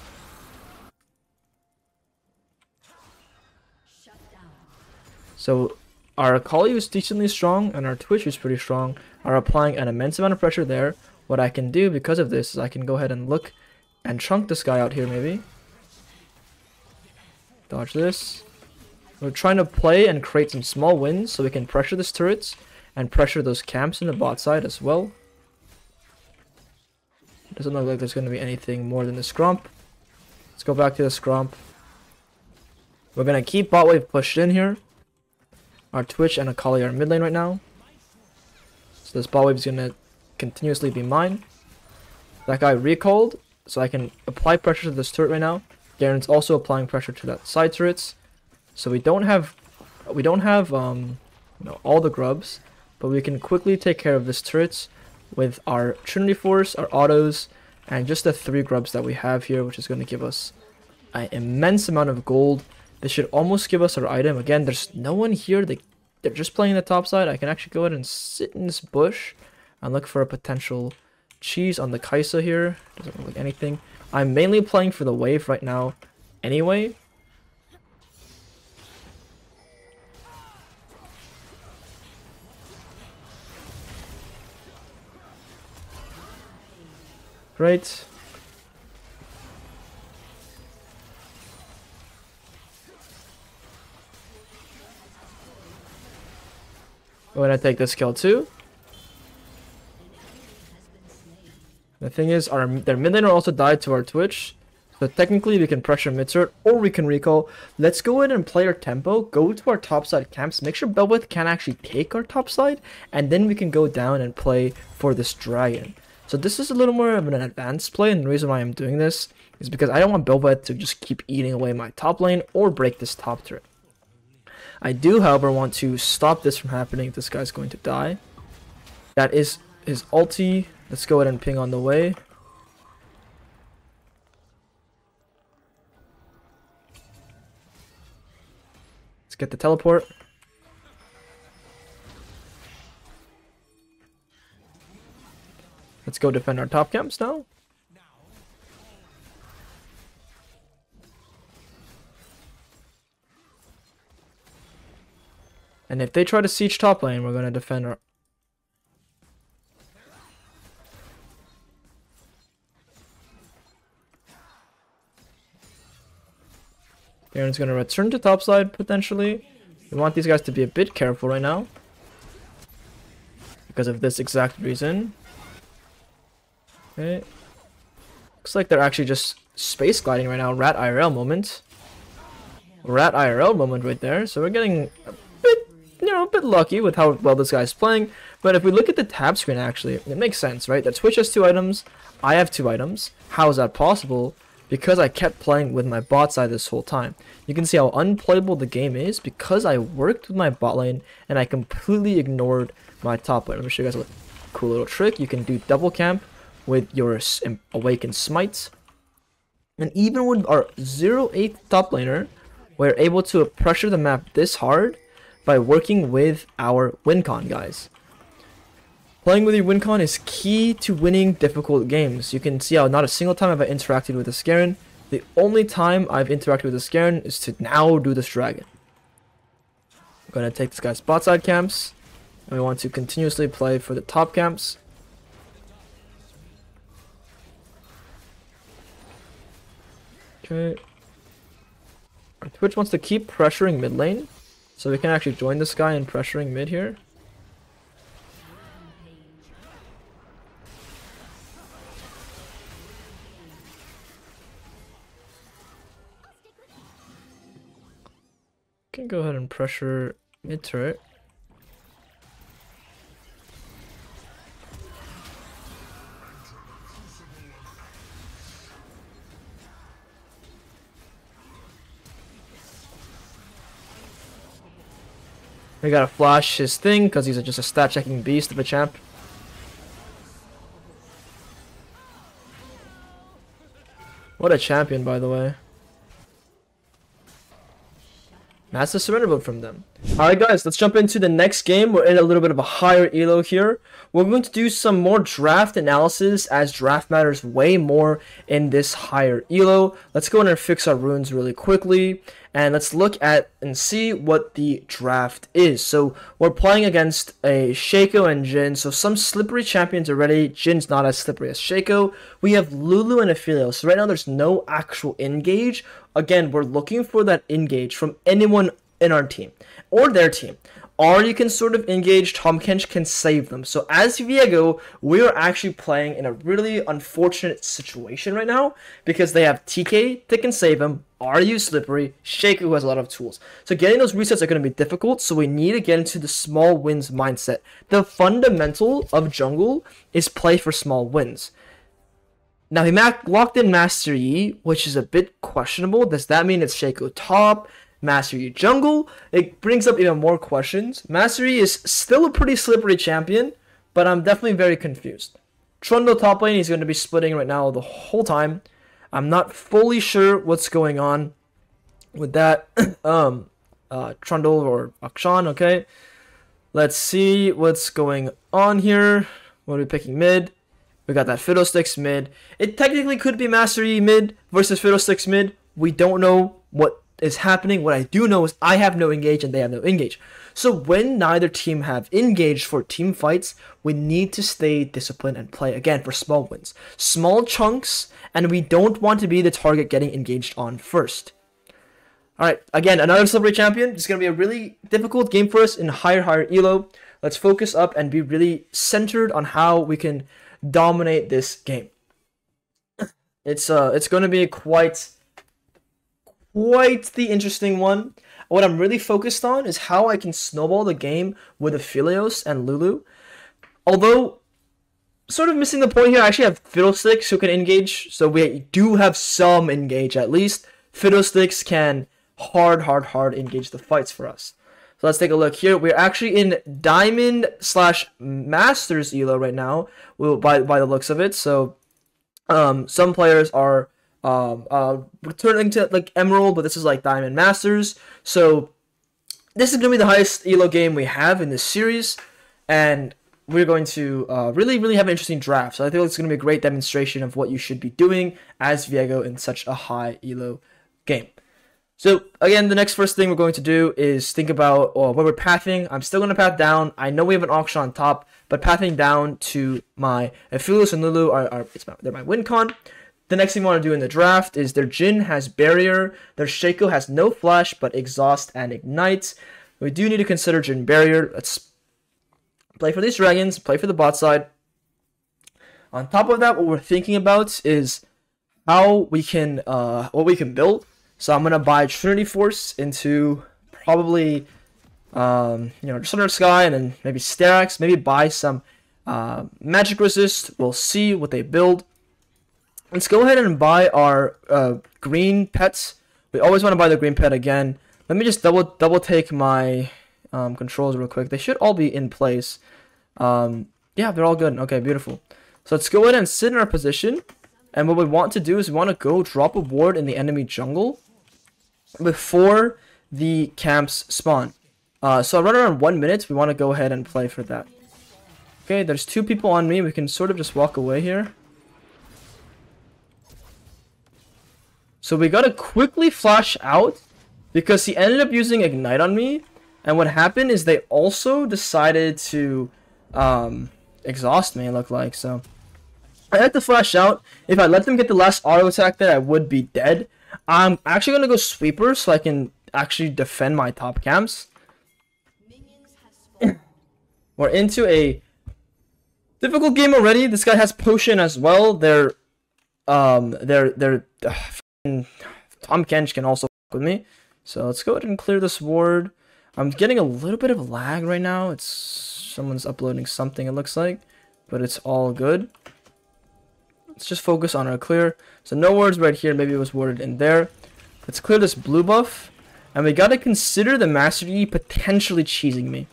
So our Akali is decently strong and our Twitch is pretty strong. Are applying an immense amount of pressure there. What I can do because of this is I can go ahead and look and chunk this guy out here maybe. Dodge this. We're trying to play and create some small wins so we can pressure this turrets and pressure those camps in the bot side as well. Doesn't look like there's going to be anything more than the scrump. Let's go back to the scrump. We're going to keep bot wave pushed in here. Our Twitch and Akali are mid lane right now. So this bot wave is going to continuously be mine. That guy recalled, so I can apply pressure to this turret right now. Garen's also applying pressure to that side turrets. So we don't have all the grubs, but we can quickly take care of this turrets with our Trinity Force, our autos, and just the 3 grubs that we have here, which is going to give us an immense amount of gold. This should almost give us our item. Again, there's no one here. They're just playing the top side. I can actually go ahead and sit in this bush and look for a potential cheese on the Kaisa here. Doesn't look like anything. I'm mainly playing for the wave right now anyway. Great. I'm gonna take this kill too. The thing is, their mid laner also died to our Twitch. So technically we can pressure mid turret or we can recall. Let's go ahead and play our tempo, go to our top side camps, make sure Belwith can actually take our top side, and then we can go down and play for this dragon. So this is a little more of an advanced play, and the reason why I'm doing this is because I don't want Belwith to just keep eating away my top lane or break this top turret. I do, however, want to stop this from happening if this guy's going to die. That is his ulti. Let's go ahead and ping on the way. Let's get the teleport. Let's go defend our top camps now. And if they try to siege top lane, we're going to defend our... Garen's going to return to top side, potentially. We want these guys to be a bit careful right now. Because of this exact reason. Okay. Looks like they're actually just space gliding right now. Rat IRL moment. rat IRL moment right there. So we're getting a bit, a bit lucky with how well this guy's playing. But if we look at the tab screen, actually, it makes sense, right? That Twitch has 2 items, I have 2 items. How is that possible? Because I kept playing with my bot side this whole time. You can see how unplayable the game is because I worked with my bot lane and I completely ignored my top lane. Let me show you guys a cool little trick. You can do double camp with your Awakened Smites. And even with our 0-8 top laner, we're able to pressure the map this hard by working with our win con, guys. Playing with your win con is key to winning difficult games. You can see how not a single time have I interacted with this Garen. The only time I've interacted with this Garen is to now do this dragon. I'm going to take this guy's bot side camps. And we want to continuously play for the top camps. Okay. Our Twitch wants to keep pressuring mid lane. So we can actually join this guy in pressuring mid here. Can go ahead and pressure mid turret. We gotta flash his thing because he's just a stat checking beast of a champ. What a champion, by the way. Massive surrender vote from them. Alright guys, let's jump into the next game. We're in a little bit of a higher elo here. We're going to do some more draft analysis as draft matters way more in this higher elo. Let's go in and fix our runes really quickly. And let's look at and see what the draft is. So we're playing against a Shaco and Jhin. So some slippery champions already. Jin's not as slippery as Shaco. We have Lulu and Aphelios. So right now there's no actual engage. Again, we're looking for that engage from anyone in our team or their team. Or you can sort of engage, Tom Kench can save them. So as VIEGO, we are actually playing in a really unfortunate situation right now because they have TK that can save them, RU slippery, Shaco who has a lot of tools. So getting those resets are going to be difficult, so we need to get into the small wins mindset. The fundamental of jungle is play for small wins. Now he locked in Master Yi, which is a bit questionable. Does that mean it's Shaco top? Master Yi jungle? It brings up even more questions. Master Yi is still a pretty slippery champion, but I'm definitely very confused. Trundle top lane, he's going to be splitting right now the whole time. I'm not fully sure what's going on with that. Trundle or Akshan, okay. Let's see what's going on here. What are we picking mid? We got that Fiddlesticks mid. It technically could be Master Yi mid versus Fiddlesticks mid. We don't know what is happening. What I do know is I have no engage and they have no engage. So when neither team have engaged for team fights, we need to stay disciplined and play again for small wins. Small chunks, and we don't want to be the target getting engaged on first. Alright, again, another slippery champion. It's going to be a really difficult game for us in higher elo. Let's focus up and be really centered on how we can dominate this game. It's going to be quite the interesting one. What I'm really focused on is how I can snowball the game with Aphelios and Lulu. Although, sort of missing the point here, I actually have Fiddlesticks who can engage, so we do have some engage at least. Fiddlesticks can hard engage the fights for us. So let's take a look here. We're actually in Diamond/Masters elo right now, by the looks of it. So some players are returning to like Emerald, but this is like Diamond Masters. So this is gonna be the highest elo game we have in this series, and we're going to really have an interesting draft. So I think it's gonna be a great demonstration of what you should be doing as VIEGO in such a high elo game. So again, the next first thing we're going to do is think about where we're pathing. I'm still going to path down. I know we have an auction on top, but pathing down to my Aphelios and Lulu they're my win con. The next thing we want to do in the draft is their Jhin has barrier, their Shaco has no flash but exhaust and ignite. We do need to consider Jhin barrier. Let's play for these dragons, play for the bot side. On top of that, what we're thinking about is how we can what we can build. So I'm gonna buy Trinity Force into probably just under Sky, and then maybe Sterax, maybe buy some Magic Resist. We'll see what they build. Let's go ahead and buy our green pets. We always want to buy the green pet again. Let me just double take my controls real quick. They should all be in place. Yeah, they're all good. Okay, beautiful. So let's go ahead and sit in our position. And what we want to do is we want to go drop a ward in the enemy jungle before the camps spawn. So right around 1 minute, we want to go ahead and play for that. Okay, there's 2 people on me. We can sort of just walk away here. So we gotta quickly flash out because he ended up using Ignite on me. And what happened is they also decided to exhaust me, it looked like. So I had to flash out. If I let them get the last auto attack there, I would be dead. I'm actually gonna go sweeper so I can actually defend my top camps. We're into a difficult game already. This guy has potion as well. They're Tom Kench can also fuck with me. So let's go ahead and clear this ward. I'm getting a little bit of lag right now. It's someone's uploading something, it looks like, but it's all good. Let's just focus on our clear. So no wards right here. Maybe it was warded in there. Let's clear this blue buff, and we gotta consider the Master Yi potentially cheesing me.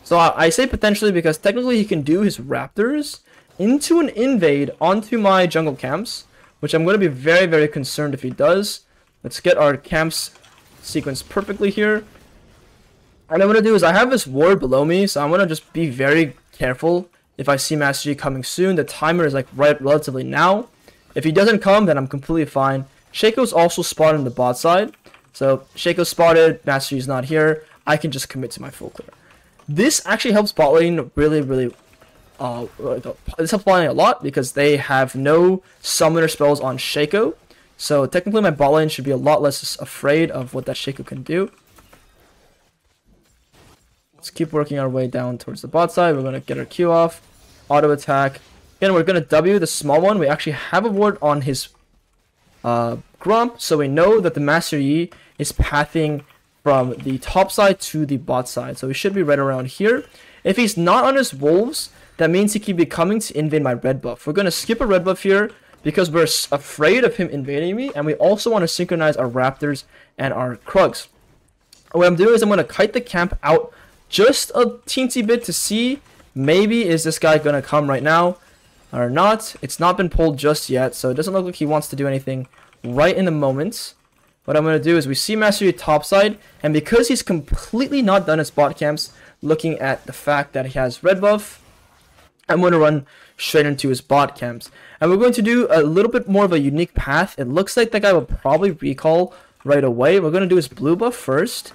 So I say potentially because technically he can do his Raptors into an invade onto my jungle camps, which I'm going to be very, very concerned if he does. Let's get our camps sequenced perfectly here. And what I'm going to do is I have this ward below me, so I'm going to just be very careful if I see Master Yi coming soon. The timer is like right relatively now. If he doesn't come, then I'm completely fine. Shaco's also spotted on the bot side. So Shaco's spotted, Master Yi's not here. I can just commit to my full clear. This actually helps bot lane really, this helps bot lane a lot because they have no summoner spells on Shaco. So technically my bot lane should be a lot less afraid of what that Shaco can do. Let's keep working our way down towards the bot side. We're going to get our Q off. Auto attack. Again, we're going to W the small one. We actually have a ward on his Grump, so we know that the Master Yi is pathing from the top side to the bot side. So he should be right around here. If he's not on his wolves, that means he could be coming to invade my red buff. We're going to skip a red buff here because we're afraid of him invading me, and we also want to synchronize our Raptors and our Krugs. What I'm doing is I'm going to kite the camp out just a teensy bit to see maybe is this guy going to come right now or not. It's not been pulled just yet, so it doesn't look like he wants to do anything right in the moment. What I'm going to do is we see Master Yi topside, and because he's completely not done his bot camps, looking at the fact that he has red buff, I'm going to run straight into his bot camps. And we're going to do a little bit more of a unique path. It looks like that guy will probably recall right away. We're going to do his blue buff first.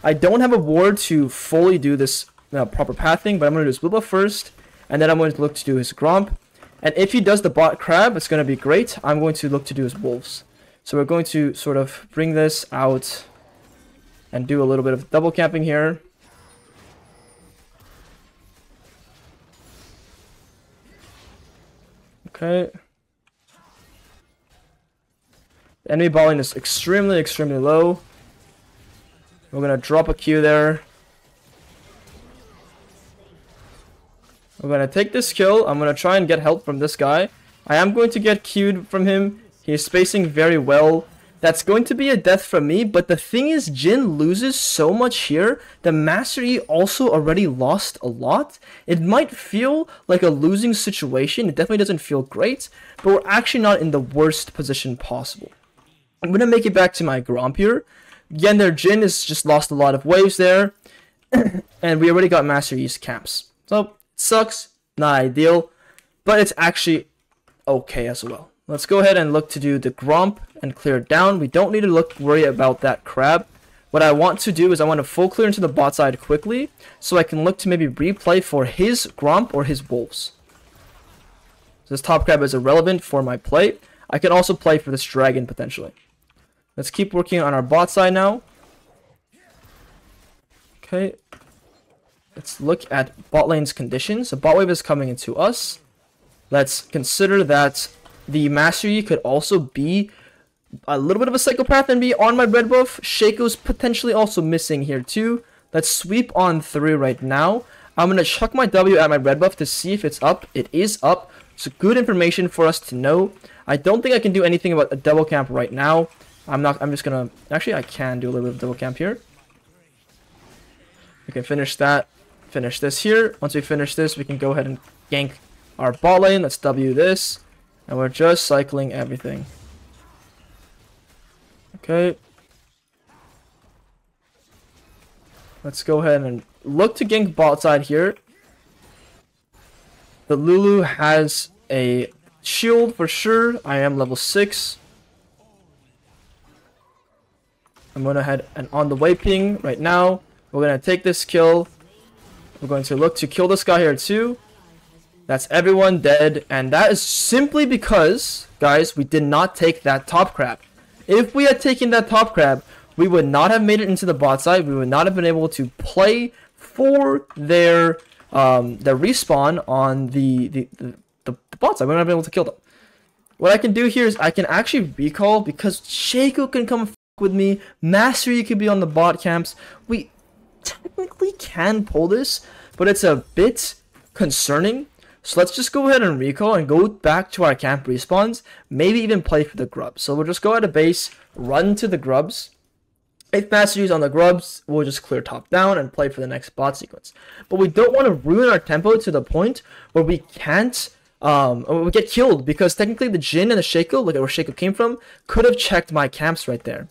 I don't have a ward to fully do this proper pathing, but I'm going to do his blue buff first, and then I'm going to look to do his Gromp. And if he does the bot crab, it's going to be great. I'm going to look to do his wolves. So we're going to sort of bring this out and do a little bit of double camping here. Okay. The enemy bot lane is extremely, extremely low. We're going to drop a Q there. We're going to take this kill. I'm going to try and get help from this guy. I am going to get Q'd from him. He's spacing very well. That's going to be a death from me, but the thing is, Jhin loses so much here. The Master Yi also already lost a lot. It might feel like a losing situation. It definitely doesn't feel great, but we're actually not in the worst position possible. I'm going to make it back to my Gromp here. Again, their Jhin has just lost a lot of waves there, and we already got Master Yi's camps. So, it sucks, not ideal, but it's actually okay as well. Let's go ahead and look to do the Gromp and clear it down. We don't need to worry about that crab. What I want to do is I want to full clear into the bot side quickly, so I can look to maybe replay for his Gromp or his wolves. So this top crab is irrelevant for my play. I can also play for this dragon potentially. Let's keep working on our bot side now. Okay. Let's look at bot lane's conditions. So bot wave is coming into us. Let's consider that the Master Yi could also be a little bit of a psychopath and be on my red buff. Shaco's potentially also missing here too. Let's sweep on 3 right now. I'm going to chuck my W at my red buff to see if it's up. It is up. So good information for us to know. I don't think I can do anything about a double camp right now. I'm just going to... Actually, I can do a little bit of double camp here. We can finish that. Finish this here. Once we finish this, we can go ahead and gank our bot lane. Let's W this. And we're just cycling everything. Okay. Let's go ahead and look to gank bot side here. The Lulu has a shield for sure. I am level 6. I'm going to head and on the way ping right now. We're going to take this kill. We're going to look to kill this guy here too. That's everyone dead. And that is simply because, guys, we did not take that top crab. If we had taken that top crab, we would not have made it into the bot side. We would not have been able to play for their respawn on the bot side. We would not have been able to kill them. What I can do here is I can actually recall because Shaco can come f with me. Master Yi could be on the bot camps. We technically can pull this, but it's a bit concerning. So let's just go ahead and recall and go back to our camp respawns. Maybe even play for the grubs. So we'll just go out of base, run to the grubs. If Master Yi's on the grubs, we'll just clear top down and play for the next bot sequence. But we don't want to ruin our tempo to the point where we can't, we get killed. Because technically the Jhin and the Shaco, look at where Shaco came from, could have checked my camps right there.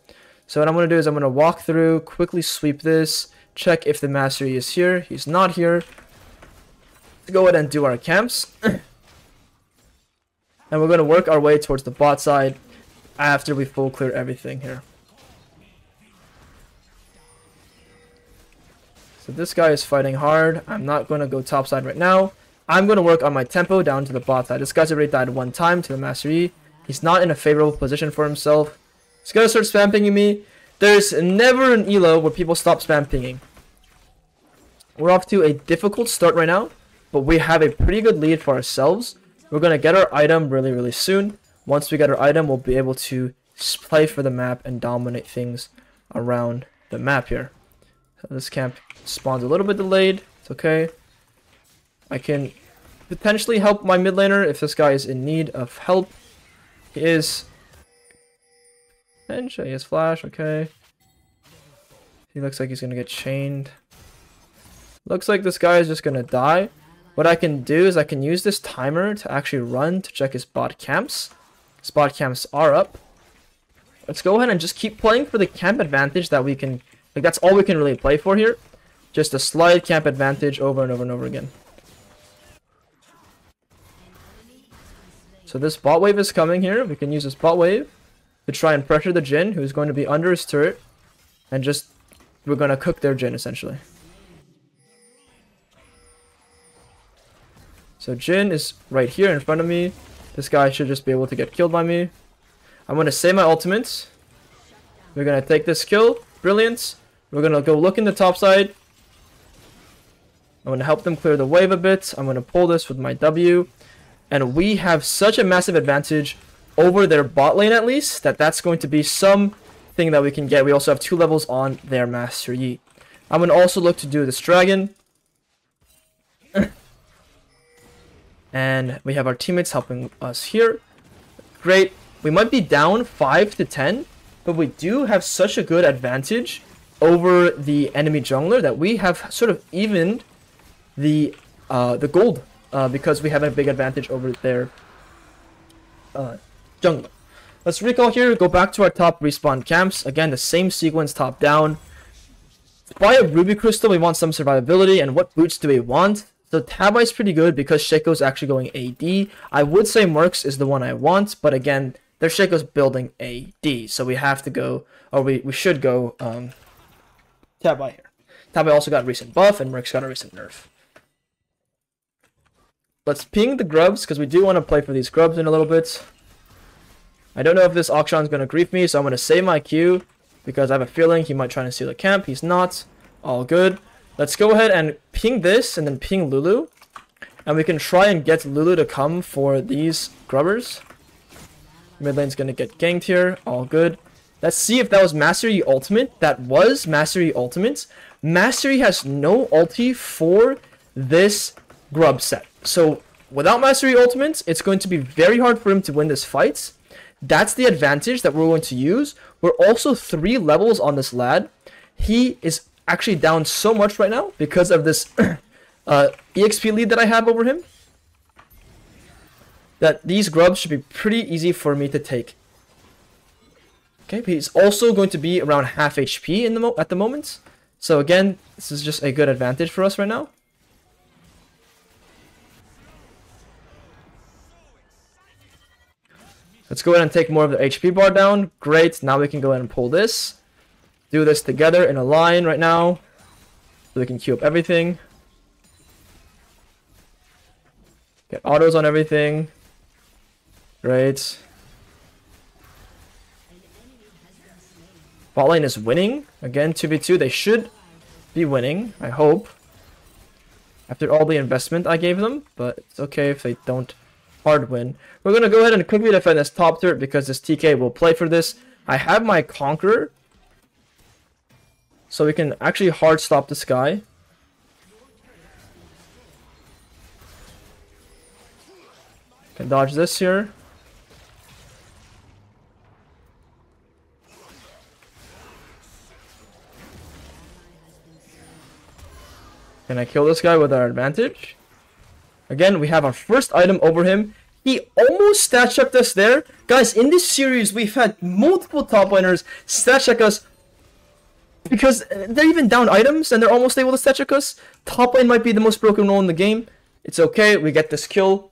So what I'm going to do is I'm going to walk through, quickly sweep this, check if the Master Yi is here. He's not here. Go ahead and do our camps. And we're going to work our way towards the bot side after we full clear everything here. So this guy is fighting hard. I'm not going to go top side right now. I'm going to work on my tempo down to the bot side. This guy's already died one time to the Master Yi. He's not in a favorable position for himself. He's going to start spam pinging me. There's never an elo where people stop spam pinging. We're off to a difficult start right now, but we have a pretty good lead for ourselves. We're going to get our item really, really soon. Once we get our item, we'll be able to play for the map and dominate things around the map here. So this camp spawns a little bit delayed. It's okay. I can potentially help my mid laner if this guy is in need of help. He is. And he has flash. Okay. He looks like he's going to get chained. Looks like this guy is just going to die. What I can do is I can use this timer to actually run to check his bot camps. His bot camps are up. Let's go ahead and just keep playing for the camp advantage that we can. Like, that's all we can really play for here. Just a slight camp advantage over and over and over again. So this bot wave is coming here. We can use this bot wave to try and pressure the Jhin, who's going to be under his turret. And just, we're going to cook their Jhin, essentially. So Jhin is right here in front of me. This guy should just be able to get killed by me. I'm going to save my ultimates. We're going to take this kill. Brilliant. We're going to go look in the top side. I'm going to help them clear the wave a bit. I'm going to pull this with my W. And we have such a massive advantage over their bot lane at least, that's going to be something that we can get. We also have 2 levels on their Master Yi. I'm going to also look to do this dragon. And we have our teammates helping us here. Great. We might be down 5 to 10, but we do have such a good advantage over the enemy jungler that we have sort of evened the gold because we have a big advantage over their jungler. Let's recall here, go back to our top respawn camps. Again, the same sequence top down. To buy a ruby crystal, we want some survivability, and what boots do we want? So Tabai is pretty good because Shaco's actually going AD. I would say Mercs is the one I want, but again, their Shaco's building AD, so we have to go, or we should go Tabai here. Tabai also got a recent buff, and Mercs got a recent nerf. Let's ping the grubs, because we do want to play for these grubs in a little bit. I don't know if this Akshan's going to grief me, so I'm going to save my Q, because I have a feeling he might try to steal the camp. He's not. All good. Let's go ahead and ping this, and then ping Lulu. And we can try and get Lulu to come for these grubbers. Mid lane's gonna get ganked here. All good. Let's see if that was Mastery Ultimate. That was Mastery Ultimate. Mastery has no ulti for this Grub set. So without Mastery Ultimate, it's going to be very hard for him to win this fight. That's the advantage that we're going to use. We're also 3 levels on this lad. He is actually down so much right now because of this EXP lead that I have over him, that these grubs should be pretty easy for me to take. Okay, but he's also going to be around half HP at the moment. So again, this is just a good advantage for us right now. Let's go ahead and take more of the HP bar down. Great, now we can go ahead and pull this. Do this together in a line right now. So we can queue up everything. Get autos on everything. Great. Bot lane is winning. Again, 2v2. They should be winning, I hope. After all the investment I gave them. But it's okay if they don't hard win. We're going to go ahead and quickly defend this top turret because this TK will play for this. I have my Conqueror, so we can actually hard stop this guy. Can dodge this here. Can I kill this guy with our advantage? Again, we have our first item over him. He almost stat checked us there. Guys, in this series, we've had multiple top laners stat check us because they're even down items and they're almost able to stat check us. Top lane might be the most broken role in the game. It's okay. We get this kill.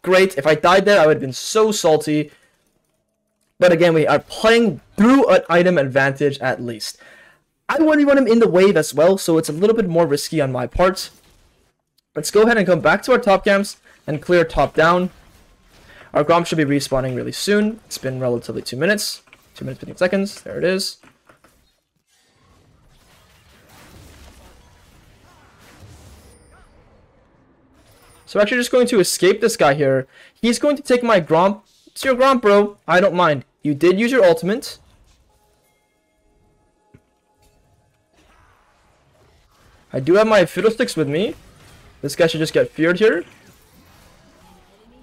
Great. If I died there, I would have been so salty. But again, we are playing through an item advantage at least. I want him in the wave as well, so it's a little bit more risky on my part. Let's go ahead and come back to our top camps and clear top down. Our Grom should be respawning really soon. It's been relatively 2 minutes. 2 minutes, 15 seconds. There it is. So we're actually just going to escape this guy here. He's going to take my Grom. It's your Grom, bro. I don't mind. You did use your ultimate. I do have my Fiddlesticks with me. This guy should just get feared here.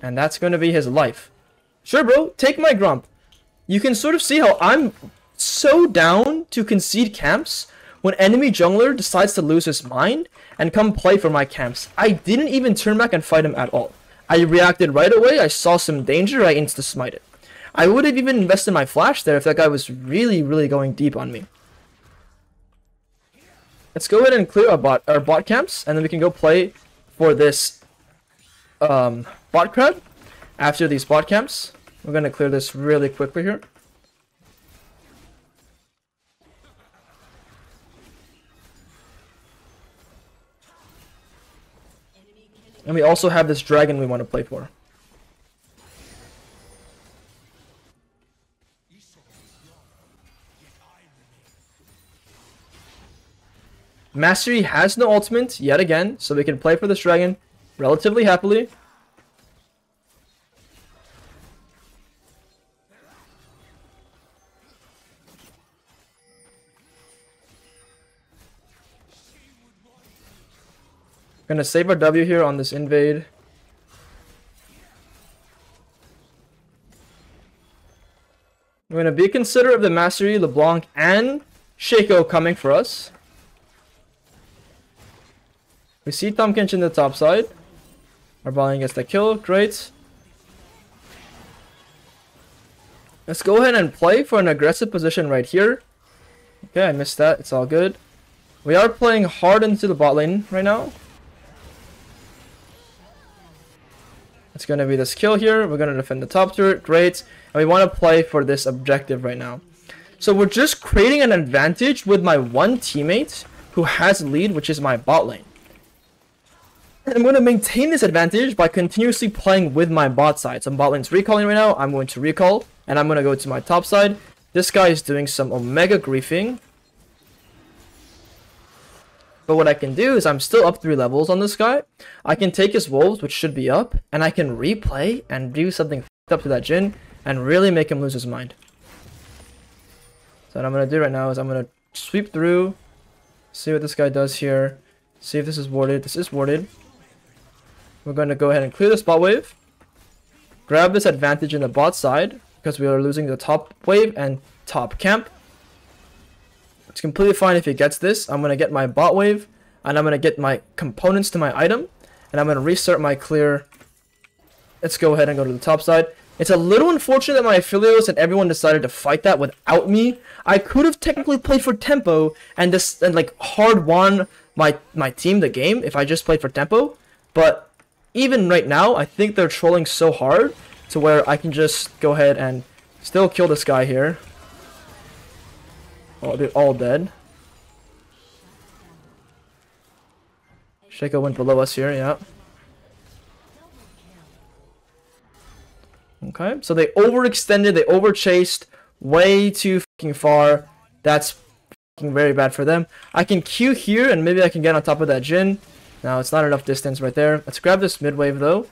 And that's going to be his life. Sure, bro. Take my Grump. You can sort of see how I'm so down to concede camps when enemy jungler decides to lose his mind and come play for my camps. I didn't even turn back and fight him at all. I reacted right away. I saw some danger. I insta-smite it. I would have even invested my flash there if that guy was really, really going deep on me. Let's go ahead and clear our bot camps, and then we can go play for this bot crab. After these bot camps, we're going to clear this really quickly here. And we also have this dragon we want to play for. Mastery has no ultimate yet again, so we can play for this dragon relatively happily. Gonna save our W here on this invade. We're gonna be considerate of the Mastery, LeBlanc, and Shaco coming for us. We see Tomkinch in the top side. Our bot gets the kill. Great. Let's go ahead and play for an aggressive position right here. Okay, I missed that. It's all good. We are playing hard into the bot lane right now. It's going to be this kill here. We're going to defend the top turret. Great. And we want to play for this objective right now. So we're just creating an advantage with my one teammate who has lead, which is my bot lane. And I'm going to maintain this advantage by continuously playing with my bot side. So bot lane's recalling right now. I'm going to recall. And I'm going to go to my top side. This guy is doing some Omega griefing. But what I can do is I'm still up 3 levels on this guy. I can take his wolves, which should be up. And I can replay and do something up to that Jhin. and really make him lose his mind. So what I'm going to do right now is I'm going to sweep through, see what this guy does here, see if this is warded. This is warded. We're going to go ahead and clear this bot wave, grab this advantage in the bot side because we are losing the top wave and top camp. It's completely fine if he gets this. I'm going to get my bot wave, and I'm going to get my components to my item, and I'm going to restart my clear. Let's go ahead and go to the top side. It's a little unfortunate that my affiliates and everyone decided to fight that without me. I could have technically played for tempo and like hard won my team the game if I just played for tempo. But even right now, I think they're trolling so hard to where I can just go ahead and still kill this guy here. Oh, they're all dead. Shaco went below us here, yeah. Okay, so they overextended, they overchased way too fucking far. That's fucking very bad for them. I can Q here, and maybe I can get on top of that Jhin. Now, it's not enough distance right there. Let's grab this mid wave, though.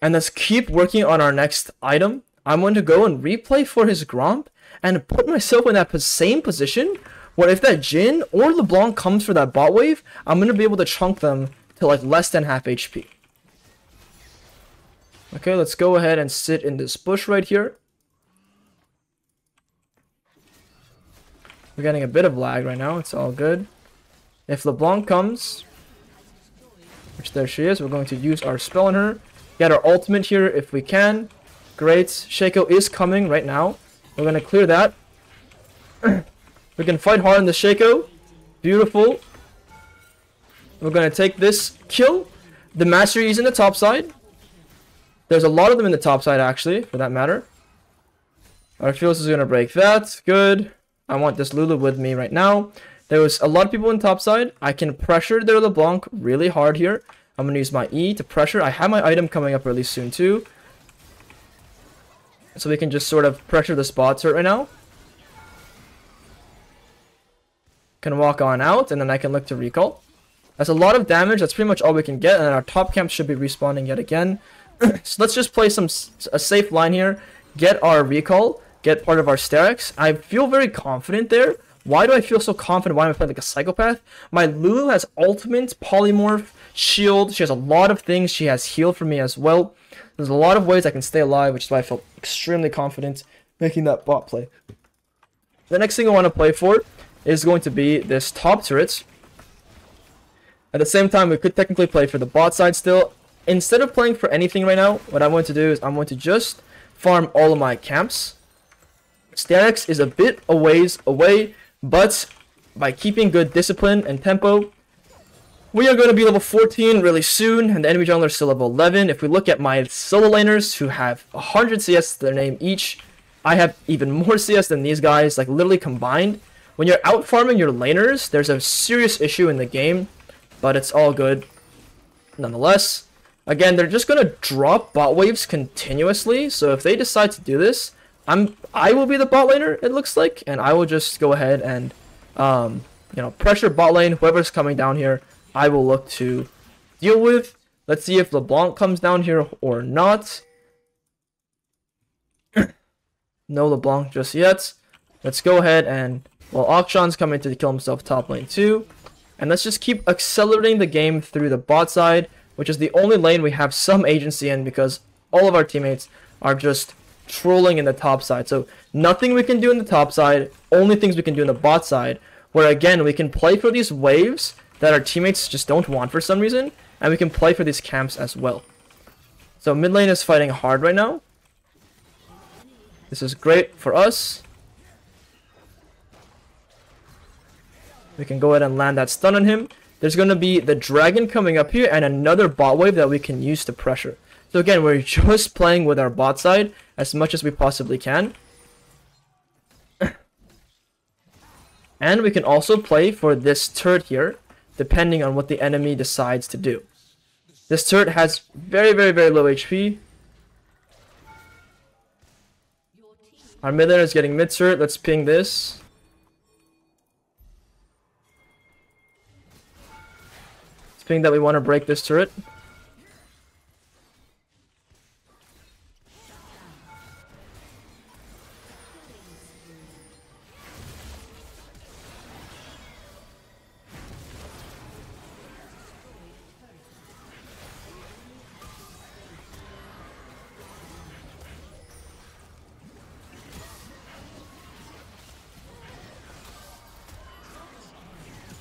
And let's keep working on our next item. I'm going to go and replay for his Gromp and put myself in that same position where if that Jhin or LeBlanc comes for that bot wave, I'm going to be able to chunk them to like less than half HP. Okay, let's go ahead and sit in this bush right here. We're getting a bit of lag right now. It's all good. If LeBlanc comes, which there she is, we're going to use our spell on her. Get our ultimate here if we can. Great. Shaco is coming right now. We're going to clear that. We can fight hard in the Shaco. Beautiful. We're going to take this kill. The Mastery is in the top side. There's a lot of them in the top side, actually, for that matter. Our Arpheus is going to break that. Good. I want this Lulu with me right now. There was a lot of people in top side. I can pressure their LeBlanc really hard here. I'm going to use my E to pressure. I have my item coming up really soon, too. So we can just sort of pressure the spot turret right now. Can walk on out, and then I can look to recall. That's a lot of damage. That's pretty much all we can get, and our top camp should be respawning yet again. So let's just play a safe line here. Get our recall. Get part of our Sterex. I feel very confident there. Why do I feel so confident? Why am I playing like a psychopath? My Lulu has ultimate, polymorph, shield. She has a lot of things. She has heal for me as well. There's a lot of ways I can stay alive, which is why I felt extremely confident making that bot play. The next thing I want to play for is going to be this top turret. At the same time, we could technically play for the bot side still. Instead of playing for anything right now, what I'm going to do is I'm going to just farm all of my camps. Sterex is a bit a ways away, but by keeping good discipline and tempo, we are going to be level 14 really soon, and the enemy jungler is still level 11. If we look at my solo laners who have 100 CS to their name each, I have even more CS than these guys, like literally combined. When you're out farming your laners, there's a serious issue in the game, but it's all good nonetheless. Again, they're just going to drop bot waves continuously, so if they decide to do this, I will be the bot laner, it looks like, and I will just go ahead and, you know, pressure bot lane. Whoever's coming down here, I will look to deal with. Let's see if LeBlanc comes down here or not. No LeBlanc just yet. Let's go ahead and, well, Akshan's coming to kill himself top lane too. And let's just keep accelerating the game through the bot side, which is the only lane we have some agency in because all of our teammates are just trolling in the top side. So nothing we can do in the top side, only things we can do in the bot side, where again we can play for these waves that our teammates just don't want for some reason, and we can play for these camps as well. So mid lane is fighting hard right now. This is great for us. We can go ahead and land that stun on him. There's going to be the dragon coming up here and another bot wave that we can use to pressure. So again, we're just playing with our bot side as much as we possibly can. And we can also play for this turret here, depending on what the enemy decides to do. This turret has very, very, very low HP. Our mid laner is getting mid turret. Let's ping this. Let's ping that we want to break this turret.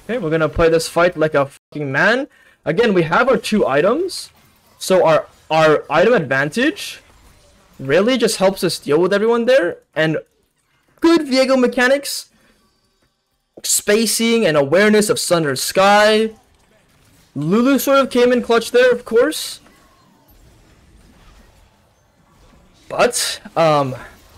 Okay, we're gonna play this fight like a fucking man. Again, we have our 2 items, so our item advantage really just helps us deal with everyone there. And good VIEGO mechanics, spacing and awareness of sun or sky. Lulu sort of came in clutch there, of course. But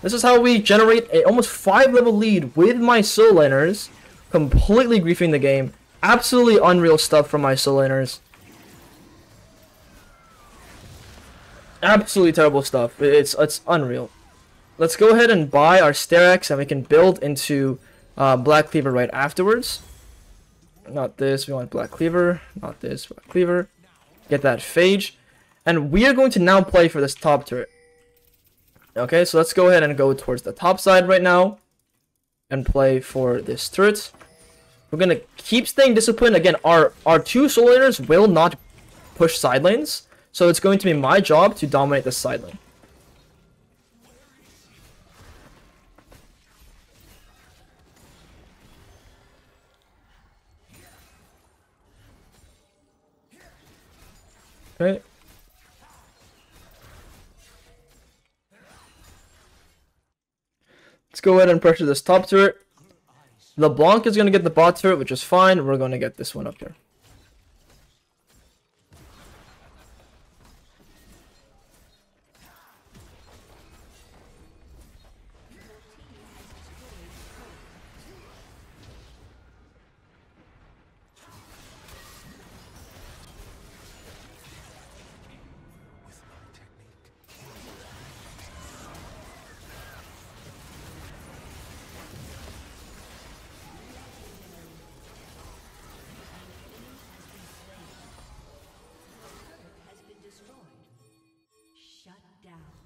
this is how we generate a almost 5-level lead with my soul laners, completely griefing the game. Absolutely unreal stuff from my soul laners. Absolutely terrible stuff. It's unreal. Let's go ahead and buy our Sterex, and we can build into Black Cleaver right afterwards. Not this, we want Black Cleaver. Not this, Black Cleaver. Get that Phage. And we are going to now play for this top turret. Okay, so let's go ahead and go towards the top side right now and play for this turret. We're going to keep staying disciplined. Again, our 2 soul laners will not push side lanes, so it's going to be my job to dominate the side lane. Okay. Let's go ahead and pressure this top turret. LeBlanc is going to get the bot turret, which is fine. We're going to get this one up here.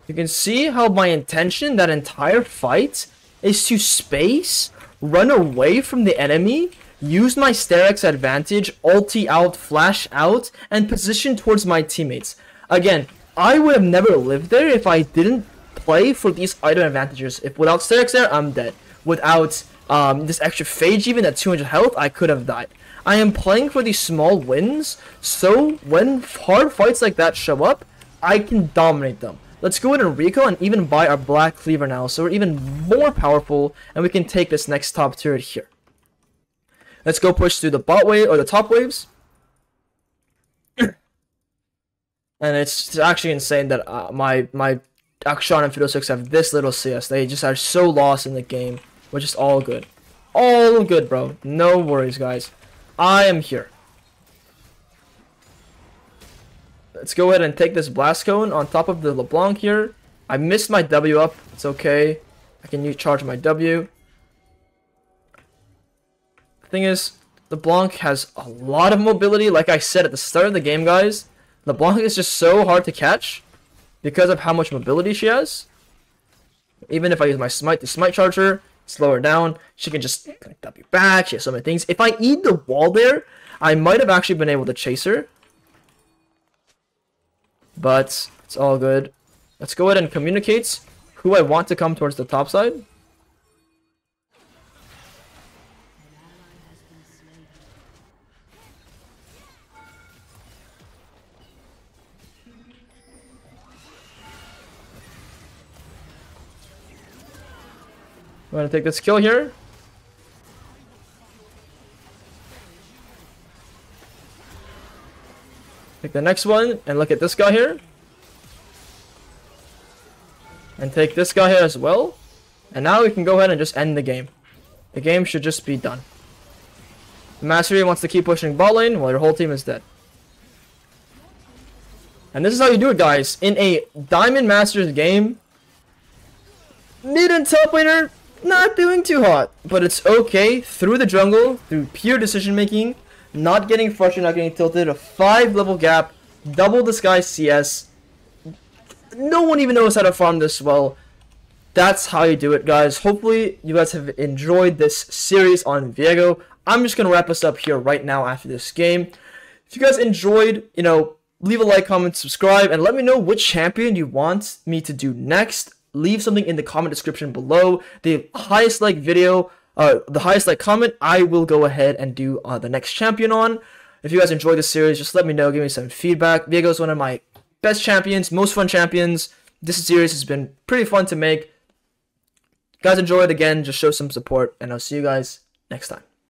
You can see how my intention that entire fight is to space, run away from the enemy, use my Sterex advantage, ulti out, flash out, and position towards my teammates. Again, I would have never lived there if I didn't play for these item advantages. If without Sterex there, I'm dead. Without this extra Phage even at 200 health, I could have died. I am playing for these small wins, so when hard fights like that show up, I can dominate them. Let's go ahead and recall and even buy our Black Cleaver now, so we're even more powerful, and we can take this next top turret here. Let's go push through the bot wave, or the top waves. And it's actually insane that my Akshan and Fiddlesticks have this little CS. They just are so lost in the game, which is all good. All good, bro. No worries, guys. I am here. Let's go ahead and take this Blast Cone on top of the LeBlanc here. I missed my W up. It's okay. I can charge my W. The thing is, LeBlanc has a lot of mobility. Like I said at the start of the game, guys, LeBlanc is just so hard to catch because of how much mobility she has. Even if I use my Smite to Smite charge her, slow her down, she can just W back. She has so many things. If I eat the wall there, I might have actually been able to chase her. But it's all good. Let's go ahead and communicate who I want to come towards the top side. I'm gonna take this kill here. Take the next one and look at this guy here. And take this guy here as well. And now we can go ahead and just end the game. The game should just be done. The Mastery wants to keep pushing bot lane while your whole team is dead. And this is how you do it, guys. In a Diamond Masters game, mid and top laner, not doing too hot. But it's okay. Through the jungle, through pure decision making, not getting frustrated, not getting tilted, a 5-level gap, double disguise CS. No one even knows how to farm this well. That's how you do it, guys. Hopefully, you guys have enjoyed this series on VIEGO. I'm just going to wrap us up here right now after this game. If you guys enjoyed, leave a like, comment, subscribe, and let me know which champion you want me to do next. Leave something in the comment description below. The highest like video, the highest like comment, I will go ahead and do the next champion on. If you guys enjoyed this series, just let me know. Give me some feedback. Viego is one of my best champions, most fun champions. This series has been pretty fun to make. Guys, enjoy it again. Just show some support, and I'll see you guys next time.